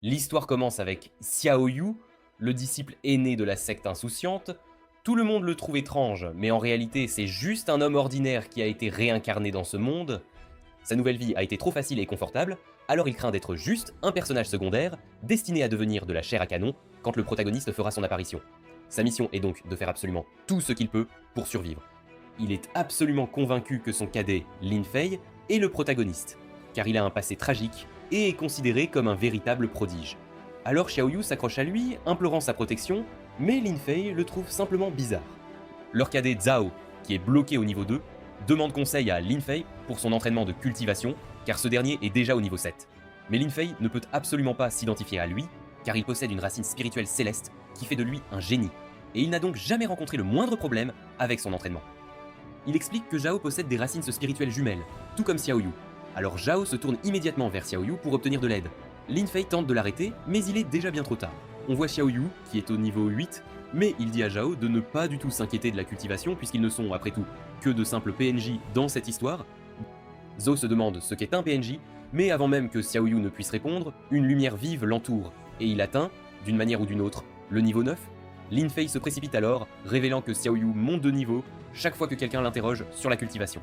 L'histoire commence avec Xiao Yu, le disciple aîné de la secte insouciante. Tout le monde le trouve étrange, mais en réalité c'est juste un homme ordinaire qui a été réincarné dans ce monde. Sa nouvelle vie a été trop facile et confortable, alors il craint d'être juste un personnage secondaire, destiné à devenir de la chair à canon quand le protagoniste fera son apparition. Sa mission est donc de faire absolument tout ce qu'il peut pour survivre. Il est absolument convaincu que son cadet, Lin Fei, est le protagoniste, car il a un passé tragique et est considéré comme un véritable prodige. Alors Xiaoyu s'accroche à lui, implorant sa protection, mais Lin Fei le trouve simplement bizarre. Leur cadet Zhao, qui est bloqué au niveau 2, demande conseil à Lin Fei pour son entraînement de cultivation, car ce dernier est déjà au niveau 7. Mais Lin Fei ne peut absolument pas s'identifier à lui, car il possède une racine spirituelle céleste qui fait de lui un génie, et il n'a donc jamais rencontré le moindre problème avec son entraînement. Il explique que Zhao possède des racines spirituelles jumelles, tout comme Xiaoyu. Alors Zhao se tourne immédiatement vers Xiaoyu pour obtenir de l'aide. Lin Fei tente de l'arrêter, mais il est déjà bien trop tard. On voit Xiaoyu, qui est au niveau 8, mais il dit à Zhao de ne pas du tout s'inquiéter de la cultivation puisqu'ils ne sont, après tout, que de simples PNJ dans cette histoire. Zhao se demande ce qu'est un PNJ, mais avant même que Xiaoyu ne puisse répondre, une lumière vive l'entoure, et il atteint, d'une manière ou d'une autre, le niveau 9. Lin Fei se précipite alors, révélant que Xiaoyu monte de niveau chaque fois que quelqu'un l'interroge sur la cultivation.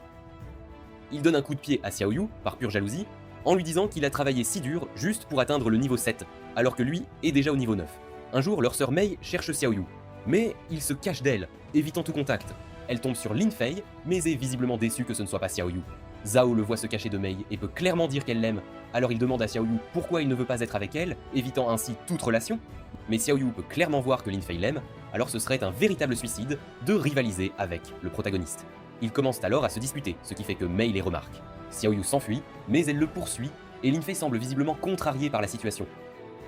Il donne un coup de pied à Xiaoyu, par pure jalousie, en lui disant qu'il a travaillé si dur juste pour atteindre le niveau 7, alors que lui est déjà au niveau 9. Un jour, leur sœur Mei cherche Xiaoyu, mais il se cache d'elle, évitant tout contact. Elle tombe sur Lin Fei, mais est visiblement déçue que ce ne soit pas Xiaoyu. Zhao le voit se cacher de Mei et peut clairement dire qu'elle l'aime, alors il demande à Xiaoyu pourquoi il ne veut pas être avec elle, évitant ainsi toute relation. Mais Xiaoyu peut clairement voir que Lin Fei l'aime, alors ce serait un véritable suicide de rivaliser avec le protagoniste. Ils commencent alors à se disputer, ce qui fait que Mei les remarque. Xiaoyu s'enfuit, mais elle le poursuit, et Lin Fei semble visiblement contrariée par la situation.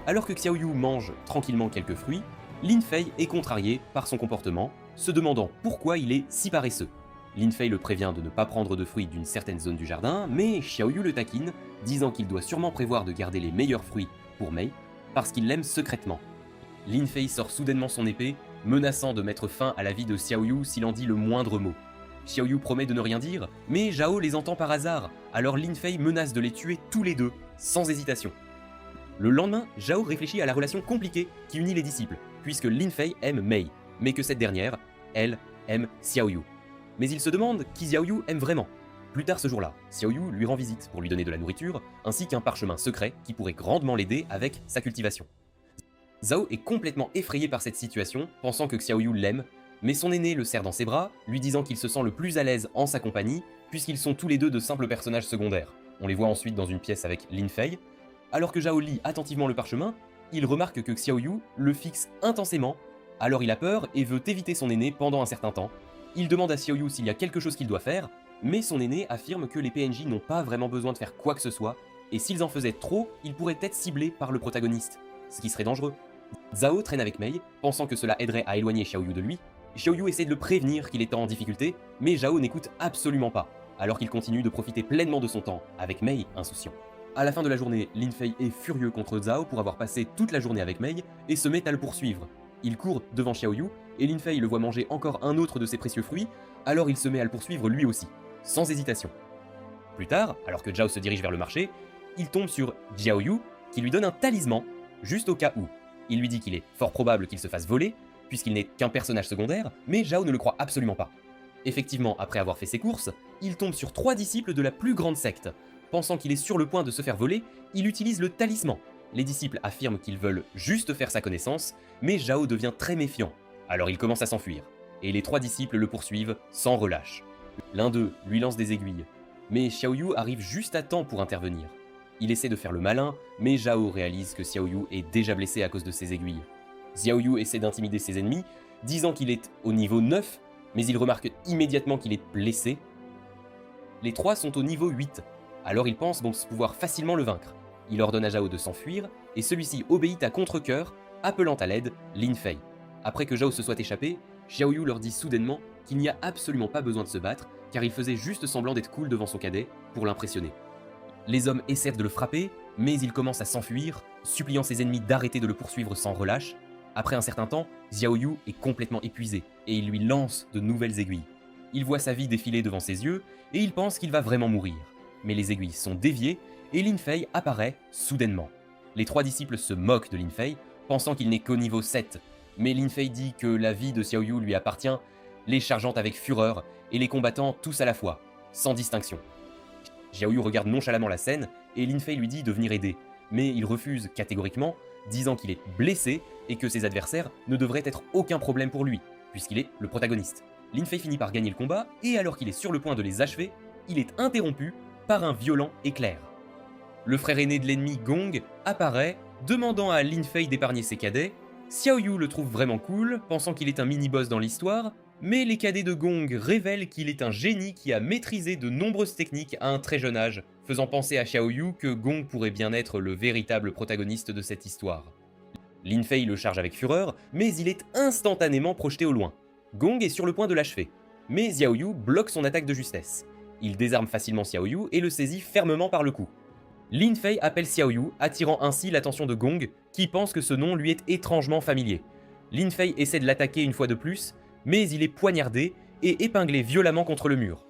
Alors que Xiaoyu mange tranquillement quelques fruits, Lin Fei est contrarié par son comportement, se demandant pourquoi il est si paresseux. Lin Fei le prévient de ne pas prendre de fruits d'une certaine zone du jardin, mais Xiaoyu le taquine, disant qu'il doit sûrement prévoir de garder les meilleurs fruits pour Mei, parce qu'il l'aime secrètement. Lin Fei sort soudainement son épée, menaçant de mettre fin à la vie de Xiaoyu s'il en dit le moindre mot. Xiaoyu promet de ne rien dire, mais Zhao les entend par hasard, alors Lin Fei menace de les tuer tous les deux, sans hésitation. Le lendemain, Zhao réfléchit à la relation compliquée qui unit les disciples, puisque Lin Fei aime Mei, mais que cette dernière, elle, aime Xiaoyu. Mais il se demande qui Xiaoyu aime vraiment. Plus tard ce jour-là, Xiaoyu lui rend visite pour lui donner de la nourriture, ainsi qu'un parchemin secret qui pourrait grandement l'aider avec sa cultivation. Zhao est complètement effrayé par cette situation, pensant que Xiaoyu l'aime, mais son aîné le serre dans ses bras, lui disant qu'il se sent le plus à l'aise en sa compagnie, puisqu'ils sont tous les deux de simples personnages secondaires. On les voit ensuite dans une pièce avec Lin Fei. Alors que Zhao lit attentivement le parchemin, il remarque que Xiaoyu le fixe intensément, alors il a peur et veut éviter son aîné pendant un certain temps. Il demande à Xiaoyu s'il y a quelque chose qu'il doit faire, mais son aîné affirme que les PNJ n'ont pas vraiment besoin de faire quoi que ce soit, et s'ils en faisaient trop, ils pourraient être ciblés par le protagoniste, ce qui serait dangereux. Zhao traîne avec Mei, pensant que cela aiderait à éloigner Xiaoyu de lui. Xiaoyu essaie de le prévenir qu'il est en difficulté, mais Zhao n'écoute absolument pas, alors qu'il continue de profiter pleinement de son temps, avec Mei insouciant. À la fin de la journée, Lin Fei est furieux contre Zhao pour avoir passé toute la journée avec Mei et se met à le poursuivre. Il court devant Xiaoyu, et Lin Fei le voit manger encore un autre de ses précieux fruits, alors il se met à le poursuivre lui aussi, sans hésitation. Plus tard, alors que Zhao se dirige vers le marché, il tombe sur Xiaoyu, qui lui donne un talisman, juste au cas où. Il lui dit qu'il est fort probable qu'il se fasse voler, puisqu'il n'est qu'un personnage secondaire, mais Zhao ne le croit absolument pas. Effectivement, après avoir fait ses courses, il tombe sur 3 disciples de la plus grande secte. Pensant qu'il est sur le point de se faire voler, il utilise le talisman. Les disciples affirment qu'ils veulent juste faire sa connaissance, mais Zhao devient très méfiant. Alors il commence à s'enfuir, et les 3 disciples le poursuivent sans relâche. L'un d'eux lui lance des aiguilles, mais Xiaoyu arrive juste à temps pour intervenir. Il essaie de faire le malin, mais Zhao réalise que Xiaoyu est déjà blessé à cause de ses aiguilles. Xiaoyu essaie d'intimider ses ennemis, disant qu'il est au niveau 9, mais il remarque immédiatement qu'il est blessé. Les 3 sont au niveau 8, alors il pense donc pouvoir facilement le vaincre. Il ordonne à Zhao de s'enfuir, et celui-ci obéit à contre-cœur, appelant à l'aide Lin Fei. Après que Zhao se soit échappé, Xiaoyu leur dit soudainement qu'il n'y a absolument pas besoin de se battre, car il faisait juste semblant d'être cool devant son cadet pour l'impressionner. Les hommes essaient de le frapper, mais il commence à s'enfuir, suppliant ses ennemis d'arrêter de le poursuivre sans relâche. Après un certain temps, Xiaoyu est complètement épuisé, et il lui lance de nouvelles aiguilles. Il voit sa vie défiler devant ses yeux, et il pense qu'il va vraiment mourir. Mais les aiguilles sont déviées, et Lin Fei apparaît soudainement. Les 3 disciples se moquent de Lin Fei, pensant qu'il n'est qu'au niveau 7, mais Lin Fei dit que la vie de Xiao Yu lui appartient, les chargeant avec fureur et les combattant tous à la fois, sans distinction. Xiao Yu regarde nonchalamment la scène et Lin Fei lui dit de venir aider, mais il refuse catégoriquement, disant qu'il est blessé et que ses adversaires ne devraient être aucun problème pour lui, puisqu'il est le protagoniste. Lin Fei finit par gagner le combat et alors qu'il est sur le point de les achever, il est interrompu par un violent éclair. Le frère aîné de l'ennemi Gong apparaît, demandant à Lin Fei d'épargner ses cadets. Xiao Yu le trouve vraiment cool, pensant qu'il est un mini-boss dans l'histoire, mais les cadets de Gong révèlent qu'il est un génie qui a maîtrisé de nombreuses techniques à un très jeune âge, faisant penser à Xiao Yu que Gong pourrait bien être le véritable protagoniste de cette histoire. Lin Fei le charge avec fureur, mais il est instantanément projeté au loin. Gong est sur le point de l'achever, mais Xiao Yu bloque son attaque de justesse. Il désarme facilement Xiao Yu et le saisit fermement par le cou. Lin Fei appelle Xiao Yu, attirant ainsi l'attention de Gong, qui pense que ce nom lui est étrangement familier. Lin Fei essaie de l'attaquer une fois de plus, mais il est poignardé et épinglé violemment contre le mur.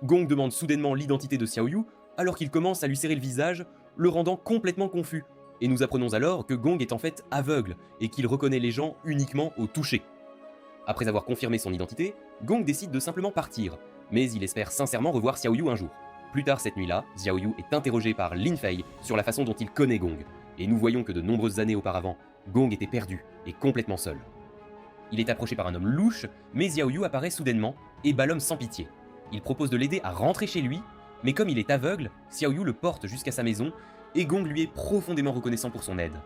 Gong demande soudainement l'identité de Xiao Yu, alors qu'il commence à lui serrer le visage, le rendant complètement confus. Et nous apprenons alors que Gong est en fait aveugle et qu'il reconnaît les gens uniquement au toucher. Après avoir confirmé son identité, Gong décide de simplement partir, mais il espère sincèrement revoir Xiao Yu un jour. Plus tard cette nuit-là, Xiao Yu est interrogé par Lin Fei sur la façon dont il connaît Gong, et nous voyons que de nombreuses années auparavant, Gong était perdu et complètement seul. Il est approché par un homme louche, mais Xiao Yu apparaît soudainement et bat l'homme sans pitié. Il propose de l'aider à rentrer chez lui, mais comme il est aveugle, Xiao Yu le porte jusqu'à sa maison, et Gong lui est profondément reconnaissant pour son aide.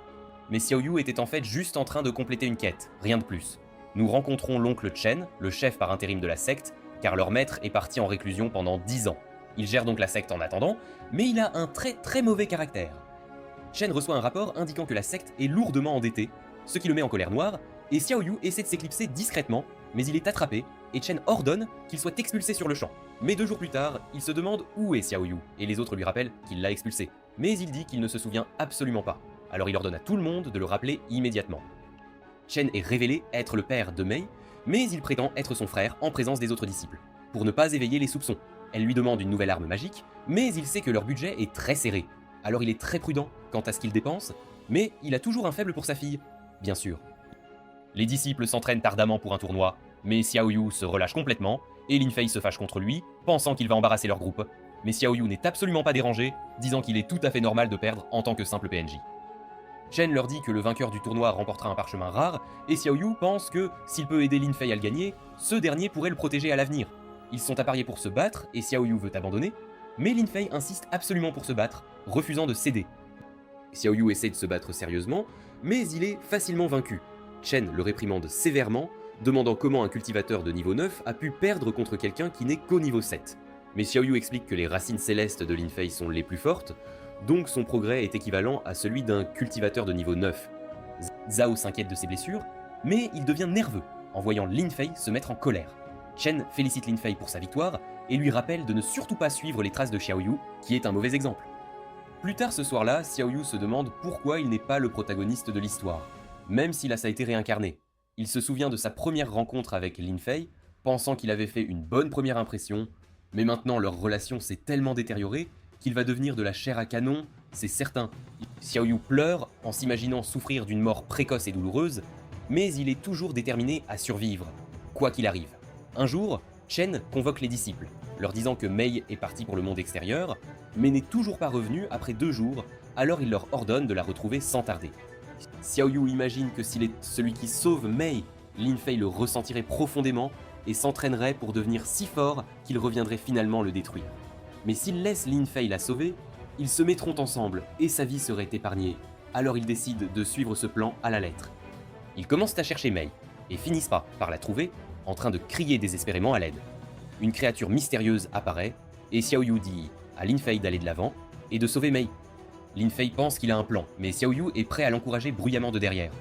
Mais Xiao Yu était en fait juste en train de compléter une quête, rien de plus. Nous rencontrons l'oncle Chen, le chef par intérim de la secte, car leur maître est parti en réclusion pendant 10 ans. Il gère donc la secte en attendant, mais il a un très mauvais caractère. Chen reçoit un rapport indiquant que la secte est lourdement endettée, ce qui le met en colère noire, et Xiao Yu essaie de s'éclipser discrètement, mais il est attrapé, et Chen ordonne qu'il soit expulsé sur le champ. Mais 2 jours plus tard, il se demande où est Xiao Yu, et les autres lui rappellent qu'il l'a expulsé. Mais il dit qu'il ne se souvient absolument pas, alors il ordonne à tout le monde de le rappeler immédiatement. Chen est révélé être le père de Mei, mais il prétend être son frère en présence des autres disciples, pour ne pas éveiller les soupçons. Elle lui demande une nouvelle arme magique, mais il sait que leur budget est très serré, alors il est très prudent quant à ce qu'il dépense, mais il a toujours un faible pour sa fille, bien sûr. Les disciples s'entraînent ardemment pour un tournoi, mais Xiao Yu se relâche complètement, et Lin Fei se fâche contre lui, pensant qu'il va embarrasser leur groupe. Mais Xiao Yu n'est absolument pas dérangé, disant qu'il est tout à fait normal de perdre en tant que simple PNJ. Chen leur dit que le vainqueur du tournoi remportera un parchemin rare, et Xiao Yu pense que, s'il peut aider Lin Fei à le gagner, ce dernier pourrait le protéger à l'avenir. Ils sont appariés pour se battre, et Xiao Yu veut abandonner, mais Lin Fei insiste absolument pour se battre, refusant de céder. Xiao Yu essaie de se battre sérieusement, mais il est facilement vaincu. Chen le réprimande sévèrement, demandant comment un cultivateur de niveau 9 a pu perdre contre quelqu'un qui n'est qu'au niveau 7. Mais Xiao Yu explique que les racines célestes de Lin Fei sont les plus fortes, donc son progrès est équivalent à celui d'un cultivateur de niveau 9. Zhao s'inquiète de ses blessures, mais il devient nerveux en voyant Lin Fei se mettre en colère. Chen félicite Lin Fei pour sa victoire et lui rappelle de ne surtout pas suivre les traces de Xiao Yu, qui est un mauvais exemple. Plus tard ce soir-là, Xiao Yu se demande pourquoi il n'est pas le protagoniste de l'histoire, même s'il a été réincarné. Il se souvient de sa première rencontre avec Lin Fei, pensant qu'il avait fait une bonne première impression, mais maintenant leur relation s'est tellement détériorée qu'il va devenir de la chair à canon, c'est certain. Xiao Yu pleure en s'imaginant souffrir d'une mort précoce et douloureuse, mais il est toujours déterminé à survivre, quoi qu'il arrive. Un jour, Chen convoque les disciples, leur disant que Mei est partie pour le monde extérieur, mais n'est toujours pas revenue après 2 jours, alors il leur ordonne de la retrouver sans tarder. Xiao Yu imagine que s'il est celui qui sauve Mei, Lin Fei le ressentirait profondément et s'entraînerait pour devenir si fort qu'il reviendrait finalement le détruire. Mais s'il laisse Lin Fei la sauver, ils se mettront ensemble et sa vie serait épargnée. Alors ils décident de suivre ce plan à la lettre. Ils commencent à chercher Mei et finissent par la trouver en train de crier désespérément à l'aide. Une créature mystérieuse apparaît et Xiao Yu dit à Lin Fei d'aller de l'avant et de sauver Mei. Lin Fei pense qu'il a un plan, mais Xiao Yu est prêt à l'encourager bruyamment de derrière.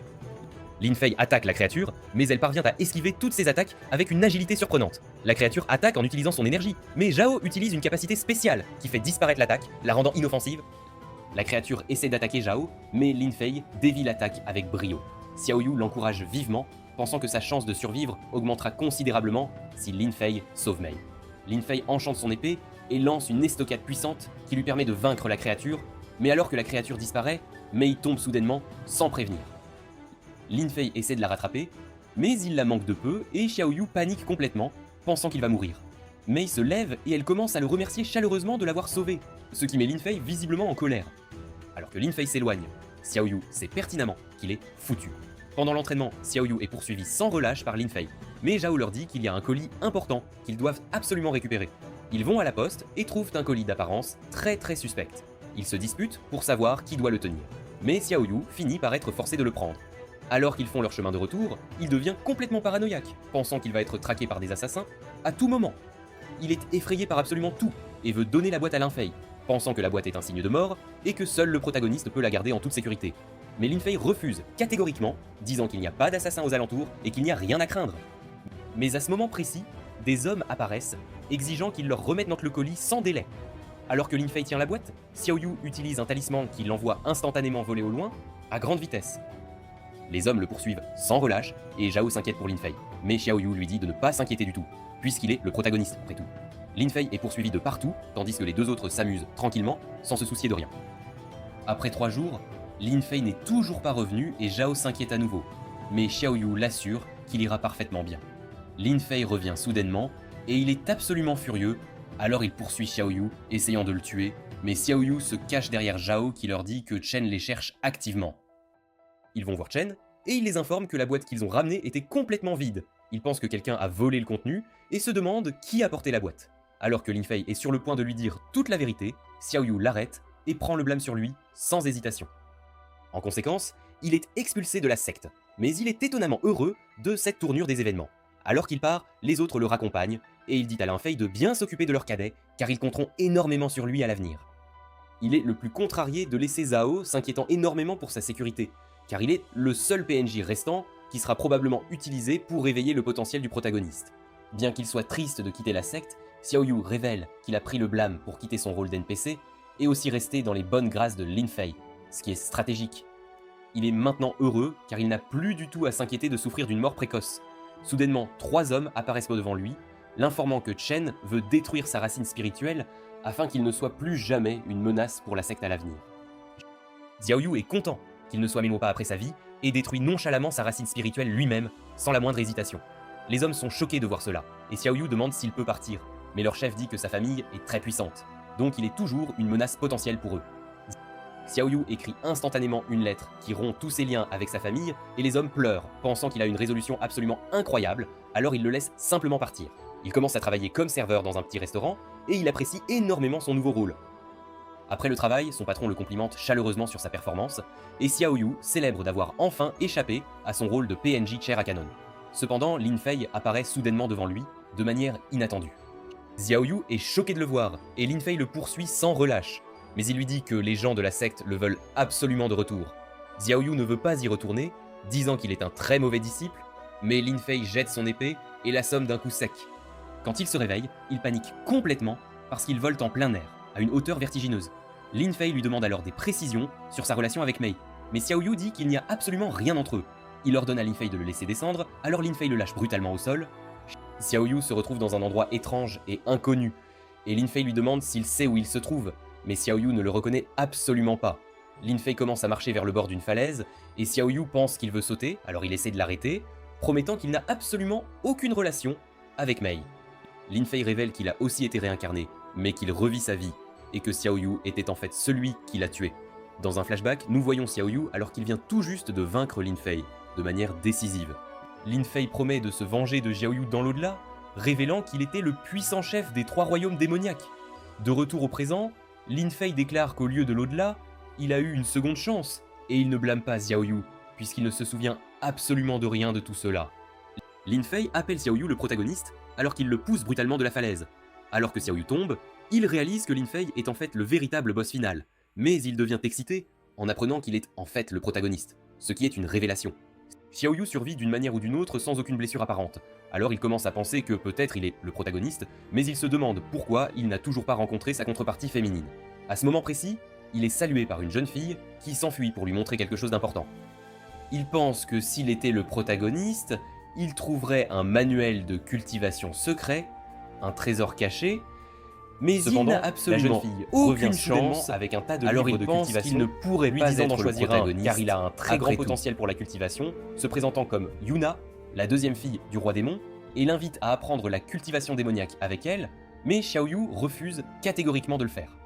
Lin Fei attaque la créature, mais elle parvient à esquiver toutes ses attaques avec une agilité surprenante. La créature attaque en utilisant son énergie, mais Zhao utilise une capacité spéciale qui fait disparaître l'attaque, la rendant inoffensive. La créature essaie d'attaquer Zhao, mais Lin Fei dévie l'attaque avec brio. Xiao Yu l'encourage vivement, pensant que sa chance de survivre augmentera considérablement si Lin Fei sauve Mei. Lin Fei enchante son épée et lance une estocade puissante qui lui permet de vaincre la créature, mais alors que la créature disparaît, Mei tombe soudainement sans prévenir. Lin Fei essaie de la rattraper, mais il la manque de peu et Xiaoyu panique complètement, pensant qu'il va mourir. Mei se lève et elle commence à le remercier chaleureusement de l'avoir sauvé, ce qui met Lin Fei visiblement en colère. Alors que Lin Fei s'éloigne, Xiaoyu sait pertinemment qu'il est foutu. Pendant l'entraînement, Xiaoyu est poursuivi sans relâche par Lin Fei, mais Zhao leur dit qu'il y a un colis important qu'ils doivent absolument récupérer. Ils vont à la poste et trouvent un colis d'apparence très suspecte. Ils se disputent pour savoir qui doit le tenir, mais Xiaoyu finit par être forcé de le prendre. Alors qu'ils font leur chemin de retour, il devient complètement paranoïaque, pensant qu'il va être traqué par des assassins à tout moment. Il est effrayé par absolument tout et veut donner la boîte à Lin Fei, pensant que la boîte est un signe de mort et que seul le protagoniste peut la garder en toute sécurité. Mais Lin Fei refuse catégoriquement, disant qu'il n'y a pas d'assassin aux alentours et qu'il n'y a rien à craindre. Mais à ce moment précis, des hommes apparaissent, exigeant qu'ils leur remettent le colis sans délai. Alors que Lin Fei tient la boîte, Xiaoyu utilise un talisman qui l'envoie instantanément voler au loin, à grande vitesse. Les hommes le poursuivent sans relâche et Zhao s'inquiète pour Lin Fei, mais Xiaoyu lui dit de ne pas s'inquiéter du tout, puisqu'il est le protagoniste après tout. Lin Fei est poursuivi de partout, tandis que les deux autres s'amusent tranquillement, sans se soucier de rien. Après 3 jours, Lin Fei n'est toujours pas revenu et Zhao s'inquiète à nouveau, mais Xiaoyu l'assure qu'il ira parfaitement bien. Lin Fei revient soudainement et il est absolument furieux, alors il poursuit Xiaoyu, essayant de le tuer, mais Xiaoyu se cache derrière Zhao qui leur dit que Chen les cherche activement. Ils vont voir Chen, et il les informe que la boîte qu'ils ont ramenée était complètement vide. Ils pensent que quelqu'un a volé le contenu, et se demandent qui a porté la boîte. Alors que Lin Fei est sur le point de lui dire toute la vérité, Xiaoyu l'arrête et prend le blâme sur lui, sans hésitation. En conséquence, il est expulsé de la secte, mais il est étonnamment heureux de cette tournure des événements. Alors qu'il part, les autres le raccompagnent, et il dit à Lin Fei de bien s'occuper de leur cadet, car ils compteront énormément sur lui à l'avenir. Il est le plus contrarié de laisser Zhao s'inquiétant énormément pour sa sécurité, car il est le seul PNJ restant qui sera probablement utilisé pour réveiller le potentiel du protagoniste. Bien qu'il soit triste de quitter la secte, Xiaoyu révèle qu'il a pris le blâme pour quitter son rôle d'NPC et aussi rester dans les bonnes grâces de Lin Fei, ce qui est stratégique. Il est maintenant heureux car il n'a plus du tout à s'inquiéter de souffrir d'une mort précoce. Soudainement, 3 hommes apparaissent devant lui, l'informant que Chen veut détruire sa racine spirituelle afin qu'il ne soit plus jamais une menace pour la secte à l'avenir. Xiaoyu est content qu'il ne soit même pas après sa vie et détruit nonchalamment sa racine spirituelle lui-même, sans la moindre hésitation. Les hommes sont choqués de voir cela, et Xiaoyu demande s'il peut partir, mais leur chef dit que sa famille est très puissante, donc il est toujours une menace potentielle pour eux. Xiaoyu écrit instantanément une lettre qui rompt tous ses liens avec sa famille, et les hommes pleurent, pensant qu'il a une résolution absolument incroyable, alors il le laisse simplement partir. Il commence à travailler comme serveur dans un petit restaurant, et il apprécie énormément son nouveau rôle. Après le travail, son patron le complimente chaleureusement sur sa performance, et Xiaoyu célèbre d'avoir enfin échappé à son rôle de PNJ chair à canon. Cependant, Lin Fei apparaît soudainement devant lui, de manière inattendue. Xiaoyu est choqué de le voir, et Lin Fei le poursuit sans relâche, mais il lui dit que les gens de la secte le veulent absolument de retour. Xiaoyu ne veut pas y retourner, disant qu'il est un très mauvais disciple, mais Lin Fei jette son épée et l'assomme d'un coup sec. Quand il se réveille, il panique complètement parce qu'il vole en plein air, à une hauteur vertigineuse. Lin Fei lui demande alors des précisions sur sa relation avec Mei, mais Xiaoyu dit qu'il n'y a absolument rien entre eux. Il ordonne à Lin Fei de le laisser descendre, alors Lin Fei le lâche brutalement au sol. Xiaoyu se retrouve dans un endroit étrange et inconnu, et Lin Fei lui demande s'il sait où il se trouve, mais Xiaoyu ne le reconnaît absolument pas. Lin Fei commence à marcher vers le bord d'une falaise, et Xiaoyu pense qu'il veut sauter, alors il essaie de l'arrêter, promettant qu'il n'a absolument aucune relation avec Mei. Lin Fei révèle qu'il a aussi été réincarné, mais qu'il revit sa vie, et que Xiaoyu était en fait celui qui l'a tué. Dans un flashback, nous voyons Xiaoyu alors qu'il vient tout juste de vaincre Lin Fei, de manière décisive. Lin Fei promet de se venger de Xiaoyu dans l'au-delà, révélant qu'il était le puissant chef des 3 royaumes démoniaques. De retour au présent, Lin Fei déclare qu'au lieu de l'au-delà, il a eu une seconde chance, et il ne blâme pas Xiaoyu, puisqu'il ne se souvient absolument de rien de tout cela. Lin Fei appelle Xiaoyu le protagoniste, alors qu'il le pousse brutalement de la falaise. Alors que Xiaoyu tombe, il réalise que Lin Fei est en fait le véritable boss final, mais il devient excité en apprenant qu'il est en fait le protagoniste, ce qui est une révélation. Xiaoyu survit d'une manière ou d'une autre sans aucune blessure apparente, alors il commence à penser que peut-être il est le protagoniste, mais il se demande pourquoi il n'a toujours pas rencontré sa contrepartie féminine. À ce moment précis, il est salué par une jeune fille qui s'enfuit pour lui montrer quelque chose d'important. Il pense que s'il était le protagoniste, il trouverait un manuel de cultivation secret, un trésor caché, Mais Cependant, il n'a absolument la jeune fille aucune revient soudainement chance avec un tas de alors livres il de pense cultivation, qu'il ne pourrait lui pas disant être d'en le choisir un, protagoniste, car il a un très grand grand potentiel pour la cultivation, se présentant comme Yuna, la deuxième fille du roi démon, et l'invite à apprendre la cultivation démoniaque avec elle, mais Xiaoyu refuse catégoriquement de le faire.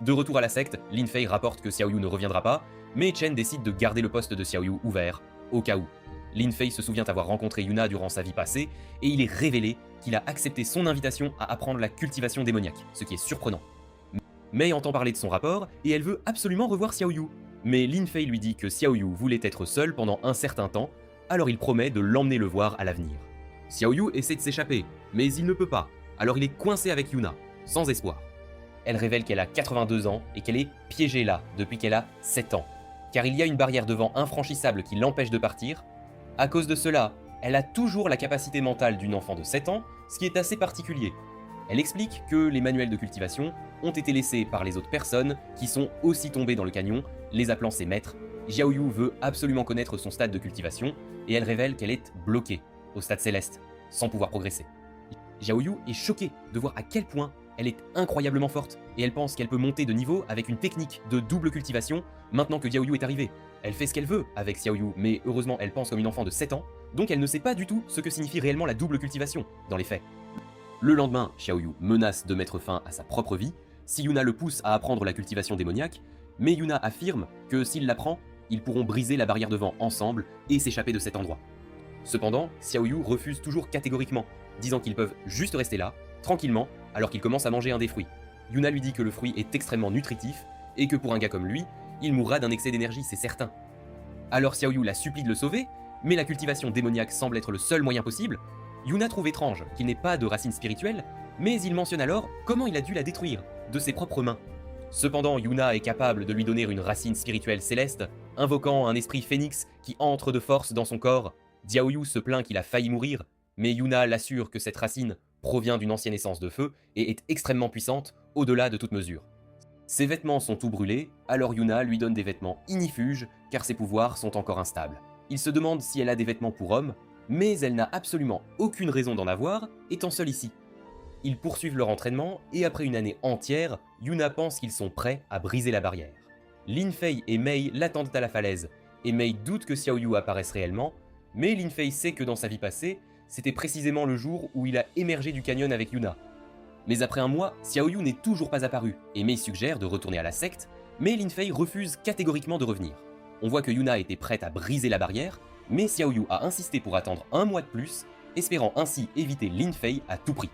De retour à la secte, Lin Fei rapporte que Xiaoyu ne reviendra pas, mais Chen décide de garder le poste de Xiaoyu ouvert, au cas où. Lin Fei se souvient avoir rencontré Yuna durant sa vie passée, et il est révélé qu'il a accepté son invitation à apprendre la cultivation démoniaque, ce qui est surprenant. Mei entend parler de son rapport, et elle veut absolument revoir Xiaoyu. Mais Lin Fei lui dit que Xiaoyu voulait être seul pendant un certain temps, alors il promet de l'emmener le voir à l'avenir. Xiaoyu essaie de s'échapper, mais il ne peut pas, alors il est coincé avec Yuna, sans espoir. Elle révèle qu'elle a 82 ans et qu'elle est piégée là depuis qu'elle a 7 ans, car il y a une barrière de vent infranchissable qui l'empêche de partir. À cause de cela, elle a toujours la capacité mentale d'une enfant de 7 ans, ce qui est assez particulier. Elle explique que les manuels de cultivation ont été laissés par les autres personnes qui sont aussi tombées dans le canyon, les appelant ses maîtres. Xiaoyu veut absolument connaître son stade de cultivation et elle révèle qu'elle est bloquée au stade céleste, sans pouvoir progresser. Xiaoyu est choquée de voir à quel point elle est incroyablement forte et elle pense qu'elle peut monter de niveau avec une technique de double cultivation maintenant que Xiaoyu est arrivé. Elle fait ce qu'elle veut avec Xiaoyu, mais heureusement elle pense comme une enfant de 7 ans, donc elle ne sait pas du tout ce que signifie réellement la double cultivation, dans les faits. Le lendemain, Xiaoyu menace de mettre fin à sa propre vie si Yuna le pousse à apprendre la cultivation démoniaque, mais Yuna affirme que s'il l'apprend, ils pourront briser la barrière de vent ensemble et s'échapper de cet endroit. Cependant, Xiaoyu refuse toujours catégoriquement, disant qu'ils peuvent juste rester là, tranquillement, alors qu'il commence à manger un des fruits. Yuna lui dit que le fruit est extrêmement nutritif et que pour un gars comme lui, il mourra d'un excès d'énergie, c'est certain. Alors Xiaoyu la supplie de le sauver, mais la cultivation démoniaque semble être le seul moyen possible. Yuna trouve étrange qu'il n'ait pas de racine spirituelle, mais il mentionne alors comment il a dû la détruire, de ses propres mains. Cependant, Yuna est capable de lui donner une racine spirituelle céleste, invoquant un esprit phénix qui entre de force dans son corps. Xiaoyu se plaint qu'il a failli mourir, mais Yuna l'assure que cette racine provient d'une ancienne essence de feu et est extrêmement puissante, au-delà de toute mesure. Ses vêtements sont tout brûlés, alors Yuna lui donne des vêtements ignifuges car ses pouvoirs sont encore instables. Il se demande si elle a des vêtements pour homme, mais elle n'a absolument aucune raison d'en avoir, étant seule ici. Ils poursuivent leur entraînement et après une année entière, Yuna pense qu'ils sont prêts à briser la barrière. Lin Fei et Mei l'attendent à la falaise, et Mei doute que Xiaoyu apparaisse réellement, mais Lin Fei sait que dans sa vie passée, c'était précisément le jour où il a émergé du canyon avec Yuna. Mais après un mois, Xiaoyu n'est toujours pas apparu, et Mei suggère de retourner à la secte, mais Lin Fei refuse catégoriquement de revenir. On voit que Yuna était prête à briser la barrière, mais Xiaoyu a insisté pour attendre un mois de plus, espérant ainsi éviter Lin Fei à tout prix.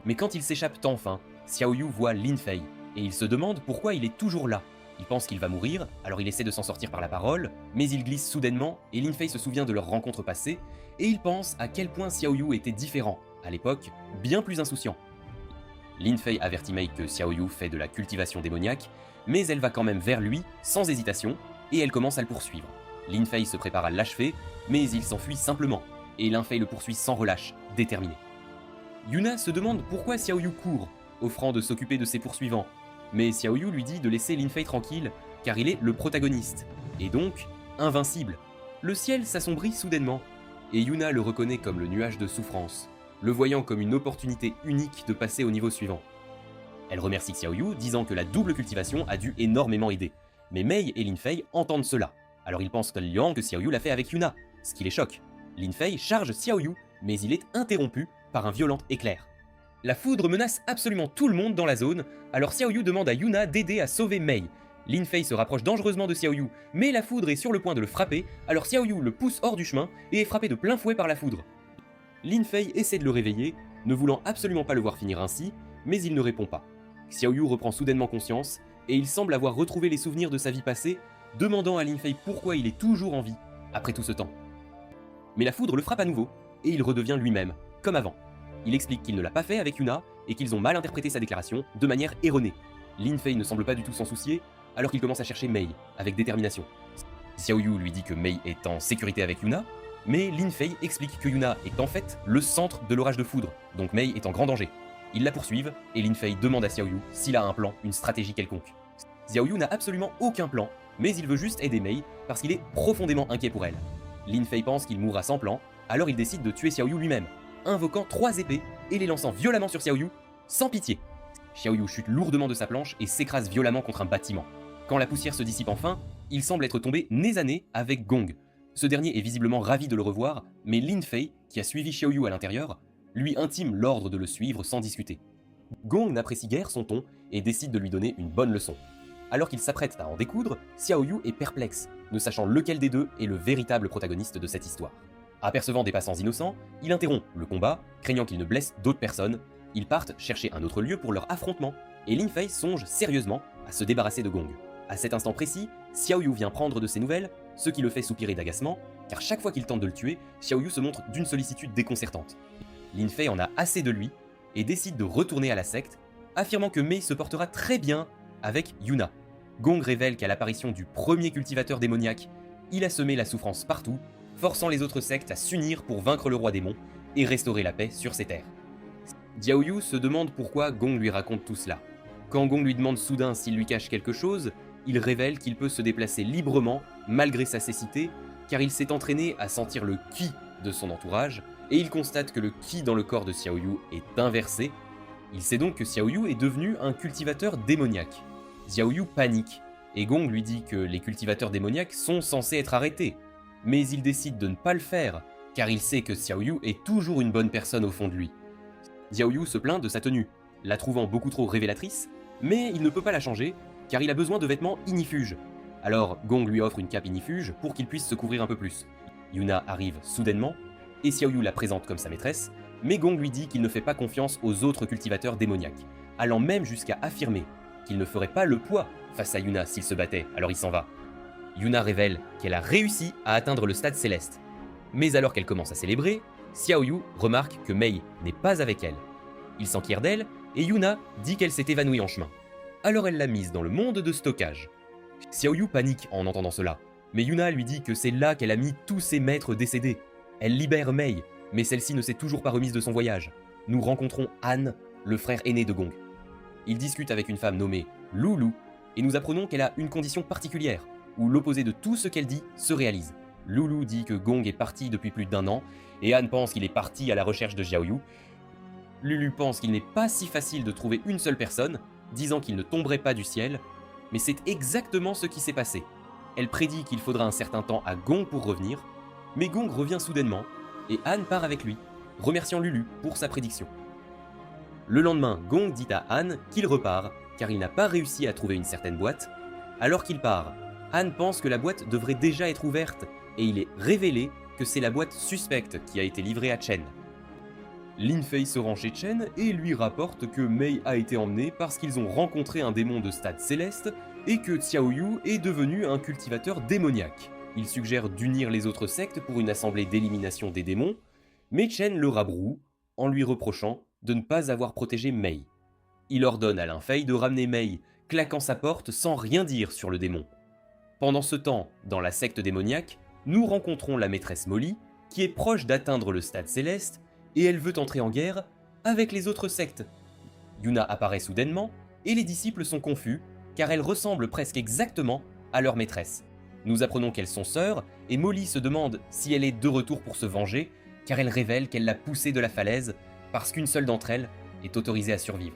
Mais quand il s'échappe enfin, Xiaoyu voit Lin Fei, et il se demande pourquoi il est toujours là. Il pense qu'il va mourir, alors il essaie de s'en sortir par la parole, mais il glisse soudainement, et Lin Fei se souvient de leur rencontre passée, et il pense à quel point Xiaoyu était différent, à l'époque, bien plus insouciant. Lin Fei avertit Mei que Xiaoyu fait de la cultivation démoniaque, mais elle va quand même vers lui, sans hésitation, et elle commence à le poursuivre. Lin Fei se prépare à l'achever, mais il s'enfuit simplement, et Lin Fei le poursuit sans relâche, déterminé. Yuna se demande pourquoi Xiaoyu court, offrant de s'occuper de ses poursuivants, mais Xiaoyu lui dit de laisser Lin Fei tranquille, car il est le protagoniste, et donc invincible. Le ciel s'assombrit soudainement, et Yuna le reconnaît comme le nuage de souffrance, le voyant comme une opportunité unique de passer au niveau suivant. Elle remercie Xiaoyu, disant que la double cultivation a dû énormément aider, mais Mei et Lin Fei entendent cela, alors ils pensent tellement que Xiaoyu l'a fait avec Yuna, ce qui les choque. Lin Fei charge Xiaoyu, mais il est interrompu par un violent éclair. La foudre menace absolument tout le monde dans la zone, alors Xiaoyu demande à Yuna d'aider à sauver Mei. Lin Fei se rapproche dangereusement de Xiaoyu, mais la foudre est sur le point de le frapper, alors Xiaoyu le pousse hors du chemin et est frappé de plein fouet par la foudre. Lin Fei essaie de le réveiller, ne voulant absolument pas le voir finir ainsi, mais il ne répond pas. Xiaoyu reprend soudainement conscience, et il semble avoir retrouvé les souvenirs de sa vie passée, demandant à Lin Fei pourquoi il est toujours en vie, après tout ce temps. Mais la foudre le frappe à nouveau, et il redevient lui-même, comme avant. Il explique qu'il ne l'a pas fait avec Yuna, et qu'ils ont mal interprété sa déclaration, de manière erronée. Lin Fei ne semble pas du tout s'en soucier, alors qu'il commence à chercher Mei, avec détermination. Xiaoyu lui dit que Mei est en sécurité avec Yuna, mais Lin Fei explique que Yuna est en fait le centre de l'orage de foudre, donc Mei est en grand danger. Ils la poursuivent, et Lin Fei demande à Xiaoyu s'il a un plan, une stratégie quelconque. Xiaoyu n'a absolument aucun plan, mais il veut juste aider Mei parce qu'il est profondément inquiet pour elle. Lin Fei pense qu'il mourra sans plan, alors il décide de tuer Xiaoyu lui-même, invoquant 3 épées et les lançant violemment sur Xiaoyu, sans pitié. Xiaoyu chute lourdement de sa planche et s'écrase violemment contre un bâtiment. Quand la poussière se dissipe enfin, il semble être tombé nez à nez avec Gong. Ce dernier est visiblement ravi de le revoir, mais Lin Fei, qui a suivi Xiaoyu à l'intérieur, lui intime l'ordre de le suivre sans discuter. Gong n'apprécie guère son ton et décide de lui donner une bonne leçon. Alors qu'il s'apprête à en découdre, Xiaoyu est perplexe, ne sachant lequel des deux est le véritable protagoniste de cette histoire. Apercevant des passants innocents, il interrompt le combat, craignant qu'il ne blesse d'autres personnes. Ils partent chercher un autre lieu pour leur affrontement, et Lin Fei songe sérieusement à se débarrasser de Gong. À cet instant précis, Xiaoyu vient prendre de ses nouvelles, ce qui le fait soupirer d'agacement, car chaque fois qu'il tente de le tuer, Xiaoyu se montre d'une sollicitude déconcertante. Lin Fei en a assez de lui, et décide de retourner à la secte, affirmant que Mei se portera très bien avec Yuna. Gong révèle qu'à l'apparition du premier cultivateur démoniaque, il a semé la souffrance partout, forçant les autres sectes à s'unir pour vaincre le roi démon et restaurer la paix sur ces terres. Xiaoyu se demande pourquoi Gong lui raconte tout cela. Quand Gong lui demande soudain s'il lui cache quelque chose, il révèle qu'il peut se déplacer librement malgré sa cécité, car il s'est entraîné à sentir le ki de son entourage, et il constate que le ki dans le corps de Xiaoyu est inversé. Il sait donc que Xiaoyu est devenu un cultivateur démoniaque. Xiaoyu panique, et Gong lui dit que les cultivateurs démoniaques sont censés être arrêtés, mais il décide de ne pas le faire, car il sait que Xiaoyu est toujours une bonne personne au fond de lui. Xiaoyu se plaint de sa tenue, la trouvant beaucoup trop révélatrice, mais il ne peut pas la changer, car il a besoin de vêtements ignifuges. Alors Gong lui offre une cape ignifuge pour qu'il puisse se couvrir un peu plus. Yuna arrive soudainement, et Xiaoyu la présente comme sa maîtresse, mais Gong lui dit qu'il ne fait pas confiance aux autres cultivateurs démoniaques, allant même jusqu'à affirmer qu'il ne ferait pas le poids face à Yuna s'il se battait, alors il s'en va. Yuna révèle qu'elle a réussi à atteindre le stade céleste. Mais alors qu'elle commence à célébrer, Xiaoyu remarque que Mei n'est pas avec elle. Il s'enquiert d'elle, et Yuna dit qu'elle s'est évanouie en chemin. Alors elle l'a mise dans le monde de stockage. Xiaoyu panique en entendant cela, mais Yuna lui dit que c'est là qu'elle a mis tous ses maîtres décédés. Elle libère Mei, mais celle-ci ne s'est toujours pas remise de son voyage. Nous rencontrons Han, le frère aîné de Gong. Il discute avec une femme nommée Lulu, et nous apprenons qu'elle a une condition particulière, où l'opposé de tout ce qu'elle dit se réalise. Lulu dit que Gong est parti depuis plus d'1 an, et Han pense qu'il est parti à la recherche de Xiaoyu. Lulu pense qu'il n'est pas si facile de trouver une seule personne, disant qu'il ne tomberait pas du ciel, mais c'est exactement ce qui s'est passé. Elle prédit qu'il faudra un certain temps à Gong pour revenir, mais Gong revient soudainement, et Han part avec lui, remerciant Lulu pour sa prédiction. Le lendemain, Gong dit à Han qu'il repart, car il n'a pas réussi à trouver une certaine boîte. Alors qu'il part, Han pense que la boîte devrait déjà être ouverte, et il est révélé que c'est la boîte suspecte qui a été livrée à Chen. Lin Fei se rend chez Chen et lui rapporte que Mei a été emmenée parce qu'ils ont rencontré un démon de stade céleste et que Xiaoyu est devenu un cultivateur démoniaque. Il suggère d'unir les autres sectes pour une assemblée d'élimination des démons, mais Chen le rabroue en lui reprochant de ne pas avoir protégé Mei. Il ordonne à Lin Fei de ramener Mei, claquant sa porte sans rien dire sur le démon. Pendant ce temps, dans la secte démoniaque, nous rencontrons la maîtresse Molly, qui est proche d'atteindre le stade céleste, et elle veut entrer en guerre avec les autres sectes. Yuna apparaît soudainement, et les disciples sont confus, car elles ressemblent presque exactement à leur maîtresse. Nous apprenons qu'elles sont sœurs, et Molly se demande si elle est de retour pour se venger, car elle révèle qu'elle l'a poussée de la falaise, parce qu'une seule d'entre elles est autorisée à survivre.